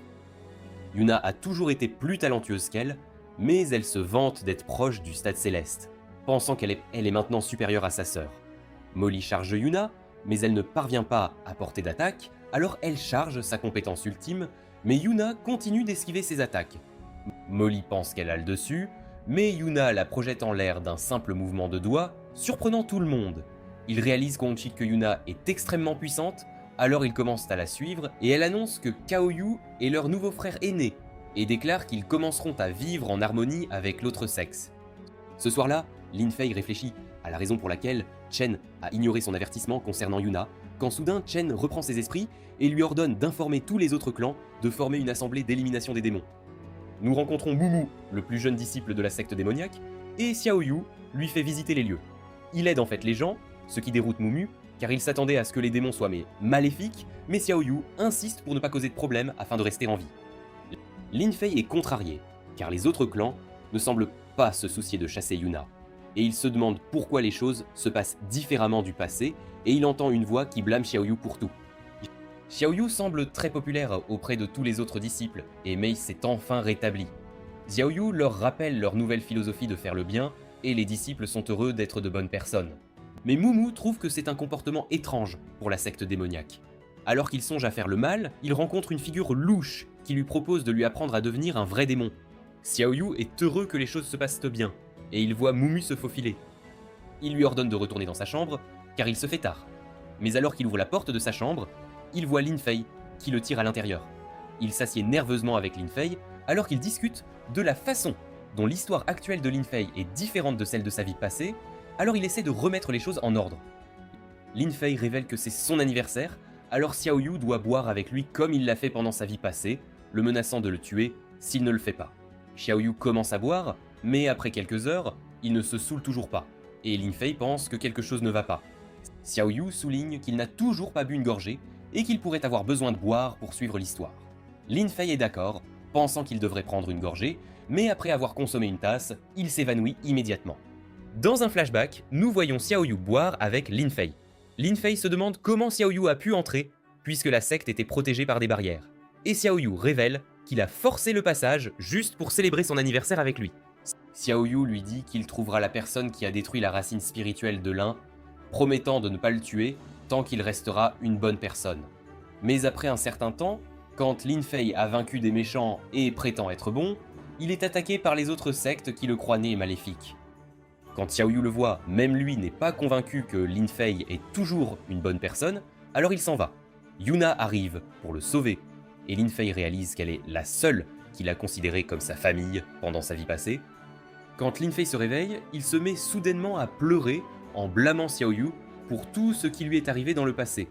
Yuna a toujours été plus talentueuse qu'elle, mais elle se vante d'être proche du stade céleste, pensant qu'elle est maintenant supérieure à sa sœur. Molly charge Yuna, mais elle ne parvient pas à porter d'attaque, alors elle charge sa compétence ultime, mais Yuna continue d'esquiver ses attaques. Molly pense qu'elle a le dessus, mais Yuna la projette en l'air d'un simple mouvement de doigt, surprenant tout le monde. Il réalise que Yuna est extrêmement puissante, alors ils commencent à la suivre, et elle annonce que Xiaoyu est leur nouveau frère aîné, et déclare qu'ils commenceront à vivre en harmonie avec l'autre sexe. Ce soir-là, Lin Fei réfléchit à la raison pour laquelle Chen a ignoré son avertissement concernant Yuna, quand soudain Chen reprend ses esprits et lui ordonne d'informer tous les autres clans de former une assemblée d'élimination des démons. Nous rencontrons Mumu, le plus jeune disciple de la secte démoniaque, et Xiaoyu lui fait visiter les lieux. Il aide en fait les gens, ce qui déroute Mumu, car il s'attendait à ce que les démons soient maléfiques, mais Xiaoyu insiste pour ne pas causer de problème afin de rester en vie. Lin Fei est contrarié, car les autres clans ne semblent pas se soucier de chasser Yuna, et il se demande pourquoi les choses se passent différemment du passé, et il entend une voix qui blâme Xiaoyu pour tout. Xiaoyu semble très populaire auprès de tous les autres disciples, et Mei s'est enfin rétabli. Xiaoyu leur rappelle leur nouvelle philosophie de faire le bien, et les disciples sont heureux d'être de bonnes personnes. Mais Mumu trouve que c'est un comportement étrange pour la secte démoniaque. Alors qu'il songe à faire le mal, il rencontre une figure louche qui lui propose de lui apprendre à devenir un vrai démon. Xiaoyu est heureux que les choses se passent bien, et il voit Mumu se faufiler. Il lui ordonne de retourner dans sa chambre, car il se fait tard. Mais alors qu'il ouvre la porte de sa chambre, il voit Lin Fei, qui le tire à l'intérieur. Il s'assied nerveusement avec Lin Fei, alors qu'ils discutent de la façon dont l'histoire actuelle de Lin Fei est différente de celle de sa vie passée, alors il essaie de remettre les choses en ordre. Lin Fei révèle que c'est son anniversaire, alors Xiaoyu doit boire avec lui comme il l'a fait pendant sa vie passée, le menaçant de le tuer s'il ne le fait pas. Xiaoyu commence à boire, mais après quelques heures, il ne se saoule toujours pas, et Lin Fei pense que quelque chose ne va pas. Xiaoyu souligne qu'il n'a toujours pas bu une gorgée, et qu'il pourrait avoir besoin de boire pour suivre l'histoire. Lin Fei est d'accord, pensant qu'il devrait prendre une gorgée, mais après avoir consommé une tasse, il s'évanouit immédiatement. Dans un flashback, nous voyons Xiaoyu boire avec Lin Fei. Lin Fei se demande comment Xiaoyu a pu entrer, puisque la secte était protégée par des barrières. Et Xiaoyu révèle qu'il a forcé le passage juste pour célébrer son anniversaire avec lui. Xiaoyu lui dit qu'il trouvera la personne qui a détruit la racine spirituelle de l'un, promettant de ne pas le tuer tant qu'il restera une bonne personne. Mais après un certain temps, quand Lin Fei a vaincu des méchants et prétend être bon, il est attaqué par les autres sectes qui le croient né et maléfique. Quand Xiaoyu le voit, même lui n'est pas convaincu que Lin Fei est toujours une bonne personne, alors il s'en va. Yuna arrive pour le sauver, et Lin Fei réalise qu'elle est la seule qu'il a considérée comme sa famille pendant sa vie passée. Quand Lin Fei se réveille, il se met soudainement à pleurer en blâmant Xiaoyu pour tout ce qui lui est arrivé dans le passé.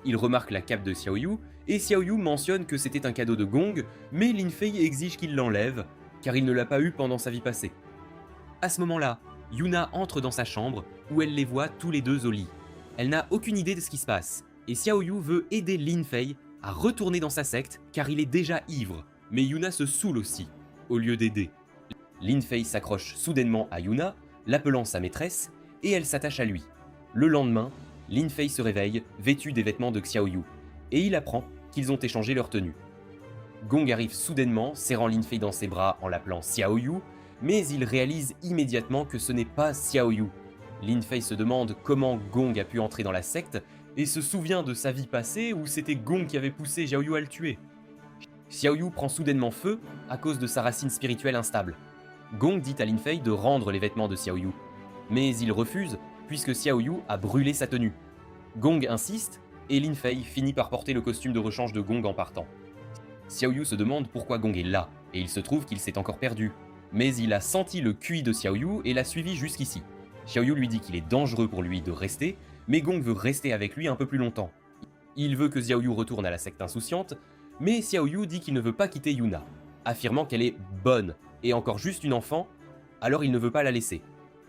Il remarque la cape de Xiaoyu, et Xiaoyu mentionne que c'était un cadeau de Gong, mais Lin Fei exige qu'il l'enlève, car il ne l'a pas eu pendant sa vie passée. À ce moment-là, Yuna entre dans sa chambre, où elle les voit tous les deux au lit. Elle n'a aucune idée de ce qui se passe, et Xiaoyu veut aider Lin Fei à retourner dans sa secte, car il est déjà ivre, mais Yuna se saoule aussi, au lieu d'aider. Lin Fei s'accroche soudainement à Yuna, l'appelant sa maîtresse, et elle s'attache à lui. Le lendemain, Lin Fei se réveille, vêtue des vêtements de Xiaoyu, et il apprend qu'ils ont échangé leur tenue. Gong arrive soudainement, serrant Lin Fei dans ses bras en l'appelant Xiaoyu, mais il réalise immédiatement que ce n'est pas Xiaoyu. Lin Fei se demande comment Gong a pu entrer dans la secte, et se souvient de sa vie passée où c'était Gong qui avait poussé Xiaoyu à le tuer. Xiaoyu prend soudainement feu à cause de sa racine spirituelle instable. Gong dit à Lin Fei de rendre les vêtements de Xiaoyu, mais il refuse puisque Xiaoyu a brûlé sa tenue. Gong insiste, et Lin Fei finit par porter le costume de rechange de Gong en partant. Xiaoyu se demande pourquoi Gong est là, et il se trouve qu'il s'est encore perdu. Mais il a senti le QI de Xiaoyu et l'a suivi jusqu'ici. Xiaoyu lui dit qu'il est dangereux pour lui de rester, mais Gong veut rester avec lui un peu plus longtemps. Il veut que Xiaoyu retourne à la secte insouciante, mais Xiaoyu dit qu'il ne veut pas quitter Yuna, affirmant qu'elle est bonne et encore juste une enfant, alors il ne veut pas la laisser.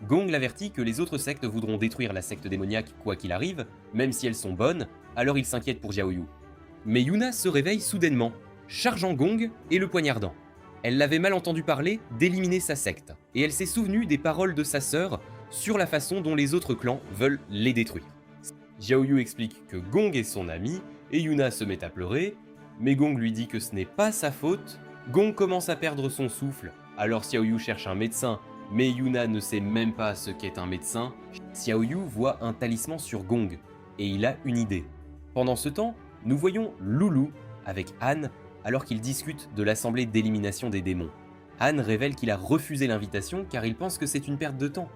Gong l'avertit que les autres sectes voudront détruire la secte démoniaque quoi qu'il arrive, même si elles sont bonnes, alors il s'inquiète pour Xiaoyu. Mais Yuna se réveille soudainement, chargeant Gong et le poignardant. Elle l'avait mal entendu parler d'éliminer sa secte, et elle s'est souvenue des paroles de sa sœur sur la façon dont les autres clans veulent les détruire. Xiaoyu explique que Gong est son ami, et Yuna se met à pleurer, mais Gong lui dit que ce n'est pas sa faute. Gong commence à perdre son souffle, alors Xiaoyu cherche un médecin, mais Yuna ne sait même pas ce qu'est un médecin. Xiaoyu voit un talisman sur Gong, et il a une idée. Pendant ce temps, nous voyons Loulou avec Han, alors qu'ils discutent de l'assemblée d'élimination des démons. Han révèle qu'il a refusé l'invitation car il pense que c'est une perte de temps.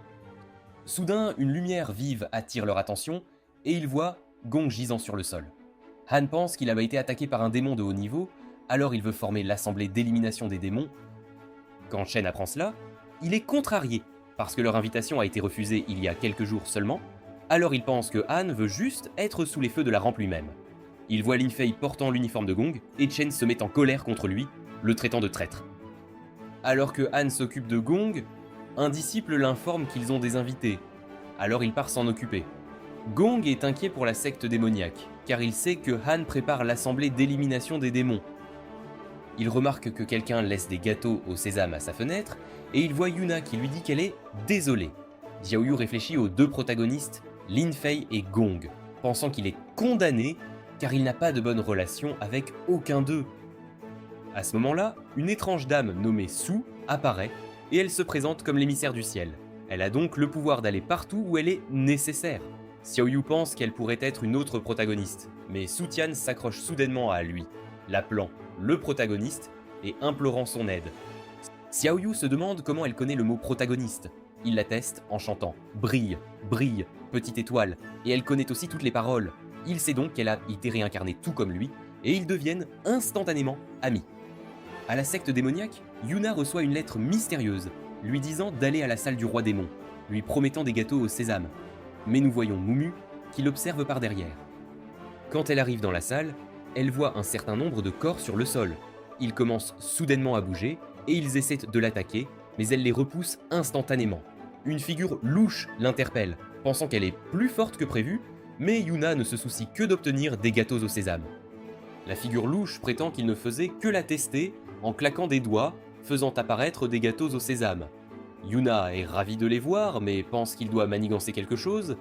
Soudain, une lumière vive attire leur attention, et ils voient Gong gisant sur le sol. Han pense qu'il avait été attaqué par un démon de haut niveau, alors il veut former l'assemblée d'élimination des démons. Quand Shen apprend cela, il est contrarié, parce que leur invitation a été refusée il y a quelques jours seulement, alors il pense que Han veut juste être sous les feux de la rampe lui-même. Il voit Lin Fei portant l'uniforme de Gong, et Chen se met en colère contre lui, le traitant de traître. Alors que Han s'occupe de Gong, un disciple l'informe qu'ils ont des invités, alors il part s'en occuper. Gong est inquiet pour la secte démoniaque, car il sait que Han prépare l'assemblée d'élimination des démons. Il remarque que quelqu'un laisse des gâteaux au sésame à sa fenêtre, et il voit Yuna qui lui dit qu'elle est désolée. Xiaoyu réfléchit aux deux protagonistes, Lin Fei et Gong, pensant qu'il est condamné car il n'a pas de bonne relation avec aucun d'eux. À ce moment-là, une étrange dame nommée Su apparaît et elle se présente comme l'émissaire du ciel. Elle a donc le pouvoir d'aller partout où elle est nécessaire. Xiao Yu pense qu'elle pourrait être une autre protagoniste, mais Su Tian s'accroche soudainement à lui, l'appelant le protagoniste et implorant son aide. Xiao Yu se demande comment elle connaît le mot protagoniste. Il la teste en chantant « Brille, brille, petite étoile » et elle connaît aussi toutes les paroles. Il sait donc qu'elle a été réincarnée tout comme lui et ils deviennent instantanément amis. À la secte démoniaque, Yuna reçoit une lettre mystérieuse lui disant d'aller à la salle du roi démon, lui promettant des gâteaux au sésame. Mais nous voyons Mumu qui l'observe par derrière. Quand elle arrive dans la salle, elle voit un certain nombre de corps sur le sol. Ils commencent soudainement à bouger et ils essaient de l'attaquer, mais elle les repousse instantanément. Une figure louche l'interpelle, pensant qu'elle est plus forte que prévu, mais Yuna ne se soucie que d'obtenir des gâteaux au sésame. La figure louche prétend qu'il ne faisait que la tester en claquant des doigts, faisant apparaître des gâteaux au sésame. Yuna est ravie de les voir, mais pense qu'il doit manigancer quelque chose.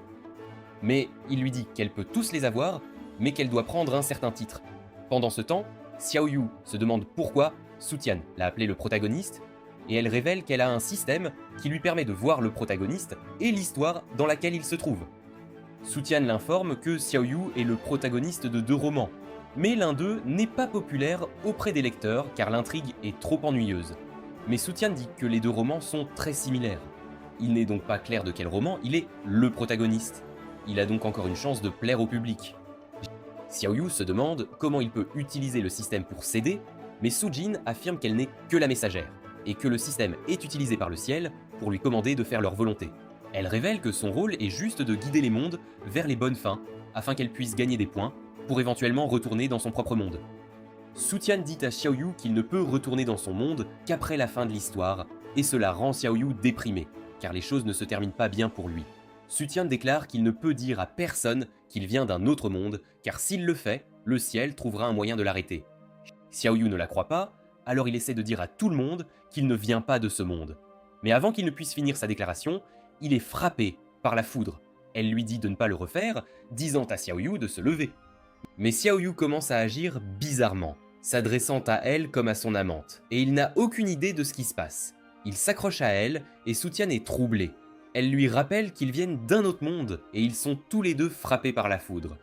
Mais il lui dit qu'elle peut tous les avoir, mais qu'elle doit prendre un certain titre. Pendant ce temps, Xiao Yu se demande pourquoi Su Tian l'a appelé le protagoniste, et elle révèle qu'elle a un système qui lui permet de voir le protagoniste et l'histoire dans laquelle il se trouve. Su Tian l'informe que Xiao Yu est le protagoniste de 2 romans, mais l'un d'eux n'est pas populaire auprès des lecteurs car l'intrigue est trop ennuyeuse. Mais Su Tian dit que les 2 romans sont très similaires. Il n'est donc pas clair de quel roman il est le protagoniste. Il a donc encore une chance de plaire au public. Xiao Yu se demande comment il peut utiliser le système pour s'aider, mais Su Jin affirme qu'elle n'est que la messagère, et que le système est utilisé par le ciel pour lui commander de faire leur volonté. Elle révèle que son rôle est juste de guider les mondes vers les bonnes fins, afin qu'elle puisse gagner des points, pour éventuellement retourner dans son propre monde. Su Tian dit à Xiao Yu qu'il ne peut retourner dans son monde qu'après la fin de l'histoire, et cela rend Xiao Yu déprimé, car les choses ne se terminent pas bien pour lui. Su Tian déclare qu'il ne peut dire à personne qu'il vient d'un autre monde, car s'il le fait, le ciel trouvera un moyen de l'arrêter. Xiao Yu ne la croit pas, alors il essaie de dire à tout le monde qu'il ne vient pas de ce monde. Mais avant qu'il ne puisse finir sa déclaration, il est frappé par la foudre. Elle lui dit de ne pas le refaire, disant à Xiao Yu de se lever. Mais Xiao Yu commence à agir bizarrement, s'adressant à elle comme à son amante, et il n'a aucune idée de ce qui se passe. Il s'accroche à elle, et Su Tian est troublée. Elle lui rappelle qu'ils viennent d'un autre monde, et ils sont tous les deux frappés par la foudre.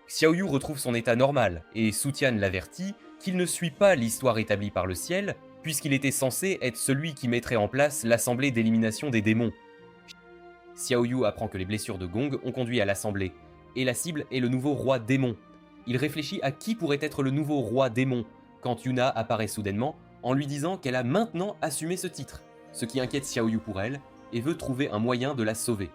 Xiao Yu retrouve son état normal, et Su Tian l'avertit qu'il ne suit pas l'histoire établie par le ciel, puisqu'il était censé être celui qui mettrait en place l'assemblée d'élimination des démons. Xiao Yu apprend que les blessures de Gong ont conduit à l'assemblée, et la cible est le nouveau roi démon. Il réfléchit à qui pourrait être le nouveau roi démon, quand Yuna apparaît soudainement, en lui disant qu'elle a maintenant assumé ce titre, ce qui inquiète Xiao Yu pour elle, et veut trouver un moyen de la sauver.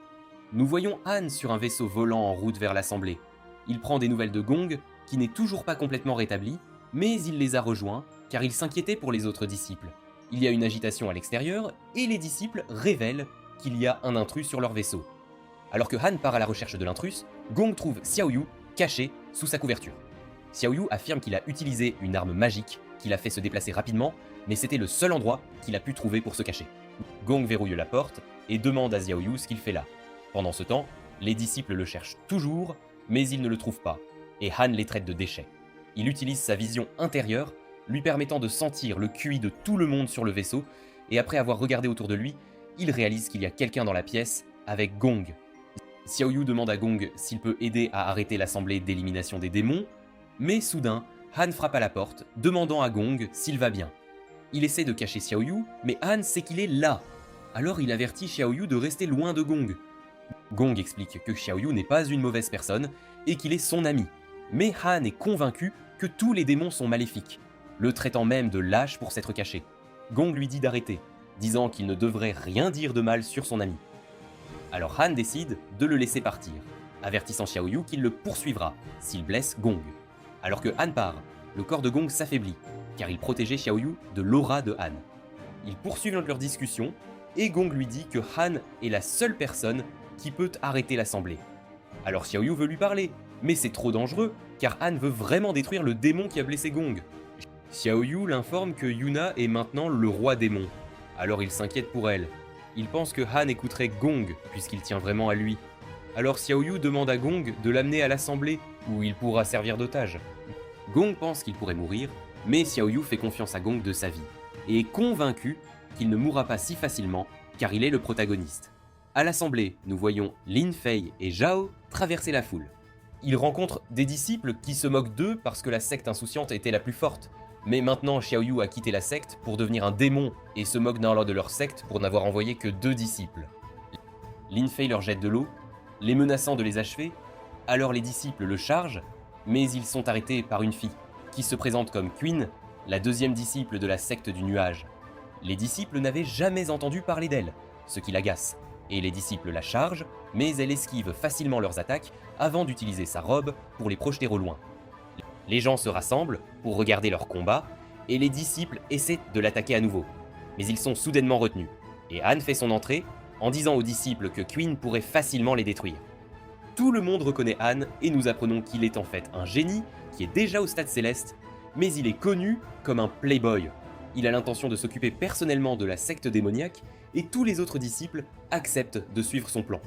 Nous voyons Han sur un vaisseau volant en route vers l'assemblée. Il prend des nouvelles de Gong, qui n'est toujours pas complètement rétabli, mais il les a rejoints, car il s'inquiétait pour les autres disciples. Il y a une agitation à l'extérieur, et les disciples révèlent qu'il y a un intrus sur leur vaisseau. Alors que Han part à la recherche de l'intrus, Gong trouve Xiao Yu caché sous sa couverture. Xiao Yu affirme qu'il a utilisé une arme magique qui l'a fait se déplacer rapidement, mais c'était le seul endroit qu'il a pu trouver pour se cacher. Gong verrouille la porte et demande à Xiao Yu ce qu'il fait là. Pendant ce temps, les disciples le cherchent toujours, mais ils ne le trouvent pas, et Han les traite de déchets. Il utilise sa vision intérieure, lui permettant de sentir le QI de tout le monde sur le vaisseau, et après avoir regardé autour de lui, il réalise qu'il y a quelqu'un dans la pièce avec Gong. Xiao Yu demande à Gong s'il peut aider à arrêter l'assemblée d'élimination des démons, mais soudain, Han frappe à la porte, demandant à Gong s'il va bien. Il essaie de cacher Xiao Yu, mais Han sait qu'il est là. Alors il avertit Xiao Yu de rester loin de Gong. Gong explique que Xiao Yu n'est pas une mauvaise personne et qu'il est son ami. Mais Han est convaincu que tous les démons sont maléfiques, le traitant même de lâche pour s'être caché. Gong lui dit d'arrêter, disant qu'il ne devrait rien dire de mal sur son ami. Alors Han décide de le laisser partir, avertissant Xiao Yu qu'il le poursuivra s'il blesse Gong. Alors que Han part, le corps de Gong s'affaiblit, car il protégeait Xiao Yu de l'aura de Han. Ils poursuivent leur discussion, et Gong lui dit que Han est la seule personne qui peut arrêter l'assemblée. Alors Xiao Yu veut lui parler, mais c'est trop dangereux, car Han veut vraiment détruire le démon qui a blessé Gong. Xiao Yu l'informe que Yuna est maintenant le roi démon, alors il s'inquiète pour elle. Il pense que Han écouterait Gong, puisqu'il tient vraiment à lui. Alors Xiao Yu demande à Gong de l'amener à l'assemblée, où il pourra servir d'otage. Gong pense qu'il pourrait mourir, mais Xiao Yu fait confiance à Gong de sa vie, et est convaincu qu'il ne mourra pas si facilement, car il est le protagoniste. À l'assemblée, nous voyons Lin Fei et Zhao traverser la foule. Ils rencontrent des disciples qui se moquent d'eux parce que la secte insouciante était la plus forte. Mais maintenant, Xiao Yu a quitté la secte pour devenir un démon et se moque d'un lord de leur secte pour n'avoir envoyé que 2 disciples. Lin Fei leur jette de l'eau, les menaçant de les achever, alors les disciples le chargent, mais ils sont arrêtés par une fille, qui se présente comme Queen, la 2e disciple de la secte du nuage. Les disciples n'avaient jamais entendu parler d'elle, ce qui l'agace, et les disciples la chargent, mais elle esquive facilement leurs attaques avant d'utiliser sa robe pour les projeter au loin. Les gens se rassemblent pour regarder leur combat, et les disciples essaient de l'attaquer à nouveau. Mais ils sont soudainement retenus, et Han fait son entrée en disant aux disciples que Queen pourrait facilement les détruire. Tout le monde reconnaît Han, et nous apprenons qu'il est en fait un génie qui est déjà au stade céleste, mais il est connu comme un playboy. Il a l'intention de s'occuper personnellement de la secte démoniaque, et tous les autres disciples acceptent de suivre son plan.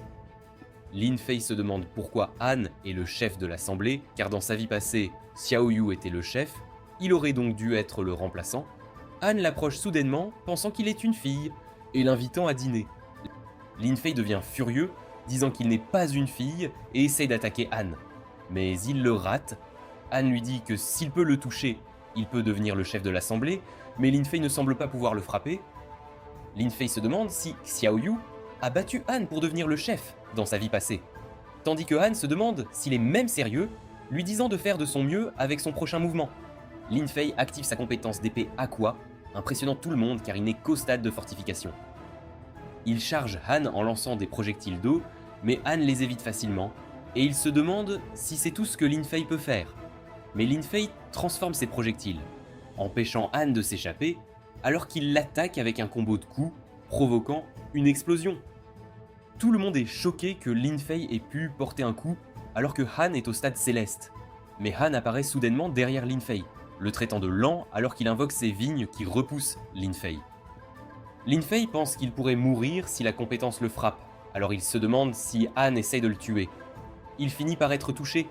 Lin Fei se demande pourquoi Han est le chef de l'assemblée, car dans sa vie passée, Xiao Yu était le chef, il aurait donc dû être le remplaçant. Han l'approche soudainement, pensant qu'il est une fille, et l'invitant à dîner. Lin Fei devient furieux, disant qu'il n'est pas une fille, et essaie d'attaquer Han. Mais il le rate. Han lui dit que s'il peut le toucher, il peut devenir le chef de l'assemblée, mais Lin Fei ne semble pas pouvoir le frapper. Lin Fei se demande si Xiao Yu a battu Han pour devenir le chef dans sa vie passée, tandis que Han se demande s'il est même sérieux, lui disant de faire de son mieux avec son prochain mouvement. Lin Fei active sa compétence d'épée Aqua, impressionnant tout le monde car il n'est qu'au stade de fortification. Il charge Han en lançant des projectiles d'eau, mais Han les évite facilement, et il se demande si c'est tout ce que Lin Fei peut faire. Mais Lin Fei transforme ses projectiles, empêchant Han de s'échapper, alors qu'il l'attaque avec un combo de coups, provoquant une explosion. Tout le monde est choqué que Lin Fei ait pu porter un coup alors que Han est au stade céleste. Mais Han apparaît soudainement derrière Lin Fei, le traitant de lent alors qu'il invoque ses vignes qui repoussent Lin Fei. Lin Fei pense qu'il pourrait mourir si la compétence le frappe, alors il se demande si Han essaye de le tuer. Il finit par être touché,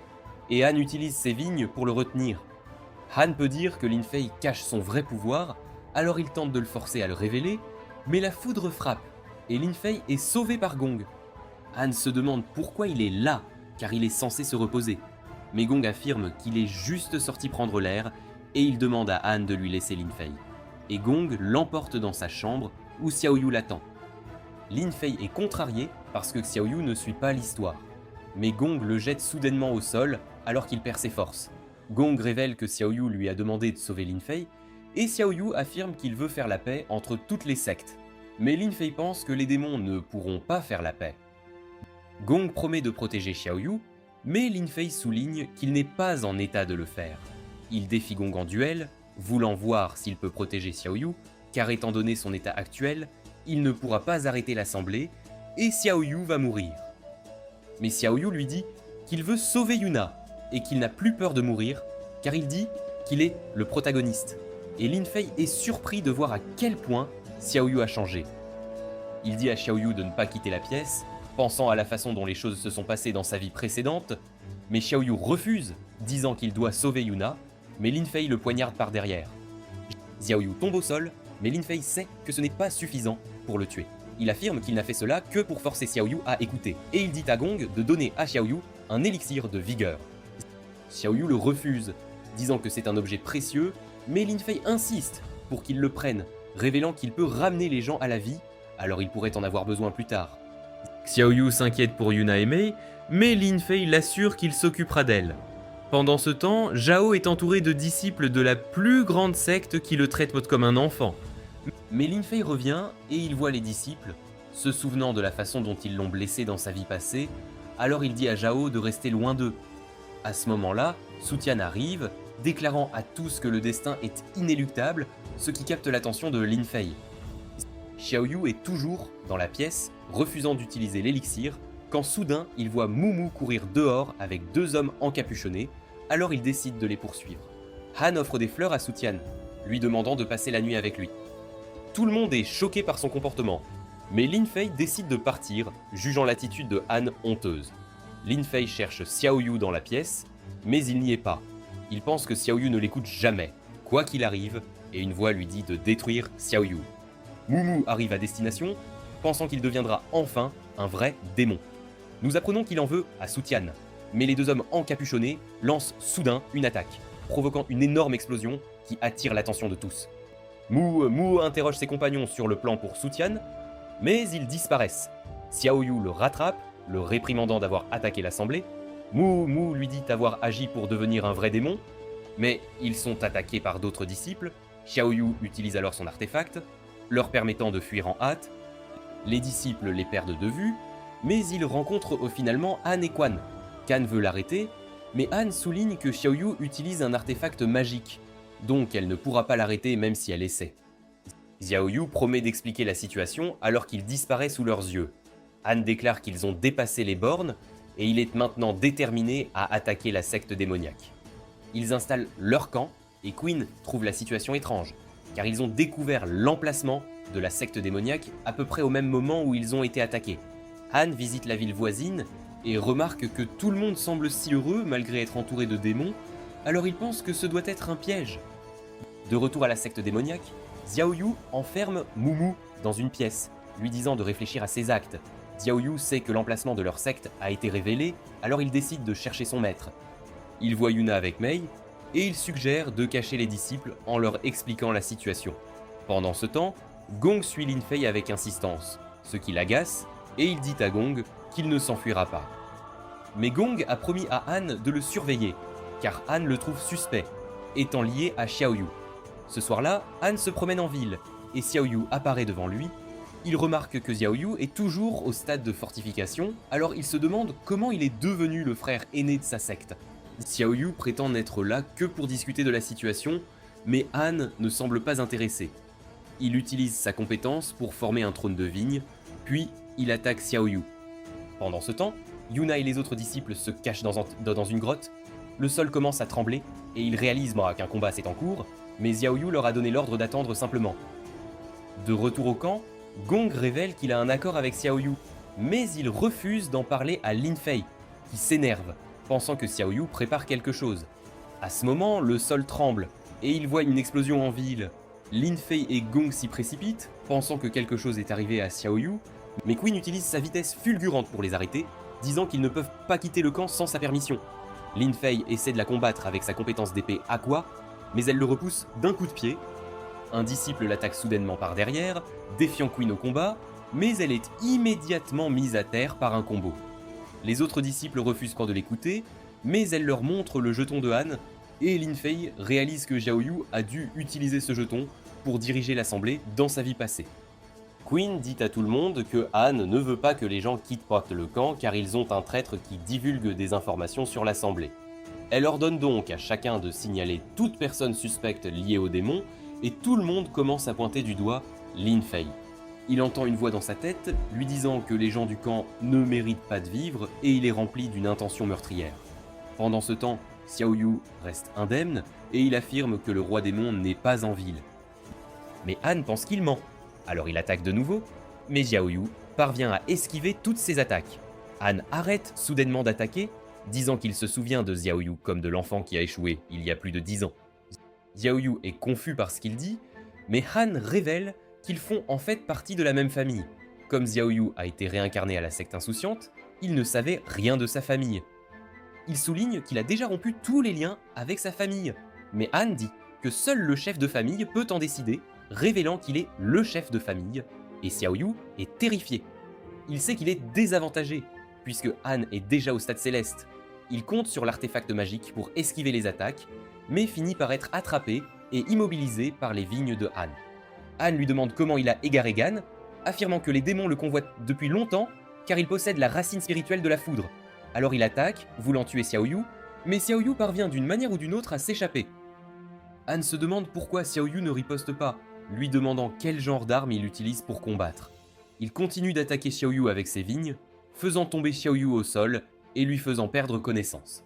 et Han utilise ses vignes pour le retenir. Han peut dire que Lin Fei cache son vrai pouvoir, alors il tente de le forcer à le révéler, mais la foudre frappe, et Lin Fei est sauvé par Gong. Han se demande pourquoi il est là, car il est censé se reposer. Mais Gong affirme qu'il est juste sorti prendre l'air, et il demande à Han de lui laisser Lin Fei. Et Gong l'emporte dans sa chambre, où Xiao Yu l'attend. Lin Fei est contrarié parce que Xiao Yu ne suit pas l'histoire. Mais Gong le jette soudainement au sol, alors qu'il perd ses forces. Gong révèle que Xiao Yu lui a demandé de sauver Lin Fei, et Xiao Yu affirme qu'il veut faire la paix entre toutes les sectes. Mais Lin Fei pense que les démons ne pourront pas faire la paix. Gong promet de protéger Xiao Yu, mais Lin Fei souligne qu'il n'est pas en état de le faire. Il défie Gong en duel, voulant voir s'il peut protéger Xiao Yu, car étant donné son état actuel, il ne pourra pas arrêter l'assemblée, et Xiao Yu va mourir. Mais Xiao Yu lui dit qu'il veut sauver Yuna, et qu'il n'a plus peur de mourir, car il dit qu'il est le protagoniste. Et Lin Fei est surpris de voir à quel point Xiao Yu a changé. Il dit à Xiao Yu de ne pas quitter la pièce, pensant à la façon dont les choses se sont passées dans sa vie précédente, mais Xiao Yu refuse, disant qu'il doit sauver Yuna, mais Lin Fei le poignarde par derrière. Xiao Yu tombe au sol, mais Lin Fei sait que ce n'est pas suffisant pour le tuer. Il affirme qu'il n'a fait cela que pour forcer Xiao Yu à écouter, et il dit à Gong de donner à Xiao Yu un élixir de vigueur. Xiao Yu le refuse, disant que c'est un objet précieux, mais Lin Fei insiste pour qu'il le prenne, révélant qu'il peut ramener les gens à la vie, alors il pourrait en avoir besoin plus tard. Xiao Yu s'inquiète pour Yuna et Mei, mais Lin Fei l'assure qu'il s'occupera d'elle. Pendant ce temps, Zhao est entouré de disciples de la plus grande secte qui le traite comme un enfant. Mais Lin Fei revient et il voit les disciples, se souvenant de la façon dont ils l'ont blessé dans sa vie passée, alors il dit à Zhao de rester loin d'eux. À ce moment-là, Su Tian arrive, déclarant à tous que le destin est inéluctable, ce qui capte l'attention de Lin Fei. Xiao Yu est toujours dans la pièce, refusant d'utiliser l'élixir, quand soudain il voit Mumu courir dehors avec 2 hommes encapuchonnés, alors il décide de les poursuivre. Han offre des fleurs à Su Tian, lui demandant de passer la nuit avec lui. Tout le monde est choqué par son comportement, mais Lin Fei décide de partir, jugeant l'attitude de Han honteuse. Lin Fei cherche Xiao Yu dans la pièce, Mais il n'y est pas. Il pense que Xiaoyu ne l'écoute jamais, quoi qu'il arrive, et une voix lui dit de détruire Xiaoyu. Mumu arrive à destination, pensant qu'il deviendra enfin un vrai démon. Nous apprenons qu'il en veut à Sutian, mais les deux hommes encapuchonnés lancent soudain une attaque, provoquant une énorme explosion qui attire l'attention de tous. Mu interroge ses compagnons sur le plan pour Sutian, mais ils disparaissent. Xiaoyu le rattrape, le réprimandant d'avoir attaqué l'assemblée. Mu lui dit avoir agi pour devenir un vrai démon, mais ils sont attaqués par d'autres disciples. Xiaoyu utilise alors son artefact, leur permettant de fuir en hâte. Les disciples les perdent de vue, mais ils rencontrent finalement Han et Quan. Quan veut l'arrêter, mais Han souligne que Xiaoyu utilise un artefact magique, donc elle ne pourra pas l'arrêter même si elle essaie. Xiaoyu promet d'expliquer la situation alors qu'il disparaît sous leurs yeux. Han déclare qu'ils ont dépassé les bornes et il est maintenant déterminé à attaquer la secte démoniaque. Ils installent leur camp et Queen trouve la situation étrange, car ils ont découvert l'emplacement de la secte démoniaque à peu près au même moment où ils ont été attaqués. Han visite la ville voisine et remarque que tout le monde semble si heureux malgré être entouré de démons, alors il pense que ce doit être un piège. De retour à la secte démoniaque, Xiaoyu enferme Mumu dans une pièce, lui disant de réfléchir à ses actes. Xiaoyu sait que l'emplacement de leur secte a été révélé, alors il décide de chercher son maître. Il voit Yuna avec Mei, et il suggère de cacher les disciples en leur expliquant la situation. Pendant ce temps, Gong suit Lin Fei avec insistance, ce qui l'agace, et il dit à Gong qu'il ne s'enfuira pas. Mais Gong a promis à Han de le surveiller, car Han le trouve suspect, étant lié à Xiaoyu. Ce soir-là, Han se promène en ville, et Xiaoyu apparaît devant lui. Il remarque que Xiaoyu est toujours au stade de fortification, alors il se demande comment il est devenu le frère aîné de sa secte. Xiaoyu prétend n'être là que pour discuter de la situation, mais Han ne semble pas intéressé. Il utilise sa compétence pour former un trône de vigne, puis il attaque Xiaoyu. Pendant ce temps, Yuna et les autres disciples se cachent dans une grotte. Le sol commence à trembler, et ils réalisent qu'un combat est en cours, mais Xiaoyu leur a donné l'ordre d'attendre simplement. De retour au camp, Gong révèle qu'il a un accord avec Xiaoyu, mais il refuse d'en parler à Lin Fei, qui s'énerve, pensant que Xiaoyu prépare quelque chose. À ce moment, le sol tremble, et il voit une explosion en ville. Lin Fei et Gong s'y précipitent, pensant que quelque chose est arrivé à Xiaoyu, mais Queen utilise sa vitesse fulgurante pour les arrêter, disant qu'ils ne peuvent pas quitter le camp sans sa permission. Lin Fei essaie de la combattre avec sa compétence d'épée Aqua, mais elle le repousse d'un coup de pied. Un disciple l'attaque soudainement par derrière, défiant Queen au combat, mais elle est immédiatement mise à terre par un combo. Les autres disciples refusent pas de l'écouter, mais elle leur montre le jeton de Han, et Lin Fei réalise que Xiaoyu a dû utiliser ce jeton pour diriger l'assemblée dans sa vie passée. Queen dit à tout le monde que Han ne veut pas que les gens quittent le camp car ils ont un traître qui divulgue des informations sur l'assemblée. Elle ordonne donc à chacun de signaler toute personne suspecte liée au démon et tout le monde commence à pointer du doigt Lin Fei. Il entend une voix dans sa tête lui disant que les gens du camp ne méritent pas de vivre et il est rempli d'une intention meurtrière. Pendant ce temps, Xiaoyu reste indemne et il affirme que le roi démon n'est pas en ville. Mais Han pense qu'il ment, alors il attaque de nouveau, mais Xiaoyu parvient à esquiver toutes ses attaques. Han arrête soudainement d'attaquer, disant qu'il se souvient de Xiaoyu comme de l'enfant qui a échoué il y a plus de 10 ans. Xiaoyu est confus par ce qu'il dit, mais Han révèle qu'ils font en fait partie de la même famille. Comme Xiaoyu a été réincarné à la secte insouciante, il ne savait rien de sa famille. Il souligne qu'il a déjà rompu tous les liens avec sa famille, mais Han dit que seul le chef de famille peut en décider, révélant qu'il est le chef de famille, et Xiaoyu est terrifié. Il sait qu'il est désavantagé, puisque Han est déjà au stade céleste. Il compte sur l'artefact magique pour esquiver les attaques, mais finit par être attrapé et immobilisé par les vignes de Han. Han lui demande comment il a égaré Gan, affirmant que les démons le convoitent depuis longtemps car il possède la racine spirituelle de la foudre. Alors il attaque, voulant tuer Xiaoyu, mais Xiaoyu parvient d'une manière ou d'une autre à s'échapper. Han se demande pourquoi Xiaoyu ne riposte pas, lui demandant quel genre d'arme il utilise pour combattre. Il continue d'attaquer Xiaoyu avec ses vignes, faisant tomber Xiaoyu au sol et lui faisant perdre connaissance.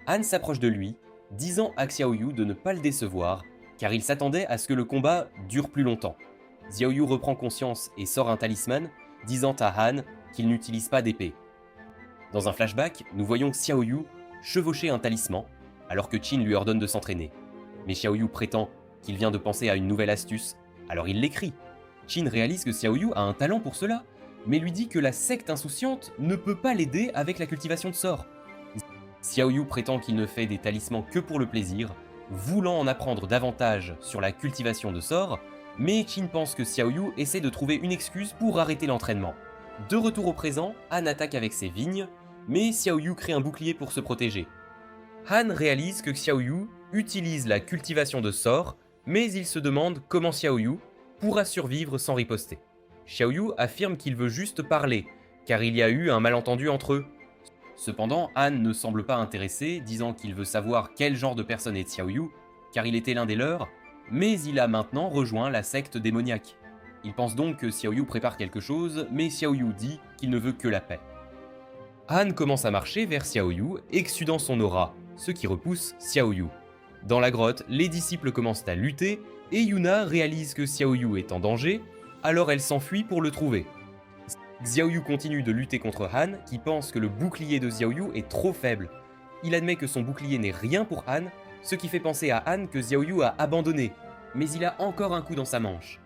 Han s'approche de lui, disant à Xiaoyu de ne pas le décevoir, car il s'attendait à ce que le combat dure plus longtemps. Xiaoyu reprend conscience et sort un talisman, disant à Han qu'il n'utilise pas d'épée. Dans un flashback, nous voyons Xiaoyu chevaucher un talisman, alors que Qin lui ordonne de s'entraîner. Mais Xiaoyu prétend qu'il vient de penser à une nouvelle astuce, alors il l'écrit. Qin réalise que Xiaoyu a un talent pour cela, mais lui dit que la secte insouciante ne peut pas l'aider avec la cultivation de sorts. Xiaoyu prétend qu'il ne fait des talismans que pour le plaisir, voulant en apprendre davantage sur la cultivation de sorts, mais Qin pense que Xiaoyu essaie de trouver une excuse pour arrêter l'entraînement. De retour au présent, Han attaque avec ses vignes, mais Xiaoyu crée un bouclier pour se protéger. Han réalise que Xiaoyu utilise la cultivation de sorts, mais il se demande comment Xiaoyu pourra survivre sans riposter. Xiaoyu affirme qu'il veut juste parler, car il y a eu un malentendu entre eux. Cependant, Han ne semble pas intéressé, disant qu'il veut savoir quel genre de personne est Xiaoyu, car il était l'un des leurs, mais il a maintenant rejoint la secte démoniaque. Il pense donc que Xiaoyu prépare quelque chose, mais Xiaoyu dit qu'il ne veut que la paix. Han commence à marcher vers Xiaoyu, exsudant son aura, ce qui repousse Xiaoyu. Dans la grotte, les disciples commencent à lutter, et Yuna réalise que Xiaoyu est en danger, alors elle s'enfuit pour le trouver. Xiaoyu continue de lutter contre Han, qui pense que le bouclier de Xiaoyu est trop faible. Il admet que son bouclier n'est rien pour Han, ce qui fait penser à Han que Xiaoyu a abandonné, mais il a encore un coup dans sa manche.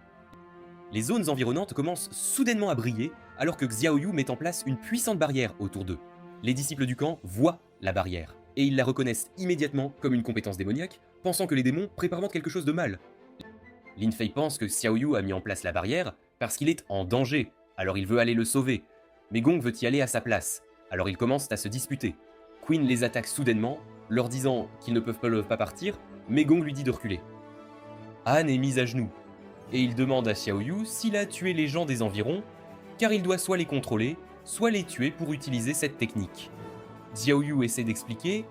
Les zones environnantes commencent soudainement à briller, alors que Xiaoyu met en place une puissante barrière autour d'eux. Les disciples du camp voient la barrière, et ils la reconnaissent immédiatement comme une compétence démoniaque, pensant que les démons préparent quelque chose de mal. Lin Fei pense que Xiaoyu a mis en place la barrière parce qu'il est en danger, alors il veut aller le sauver. Mais Gong veut y aller à sa place, alors ils commencent à se disputer. Queen les attaque soudainement, leur disant qu'ils ne peuvent pas partir, mais Gong lui dit de reculer. Han est mis à genoux, et il demande à Xiaoyu s'il a tué les gens des environs, car il doit soit les contrôler, soit les tuer pour utiliser cette technique. Xiaoyu essaie d'expliquer,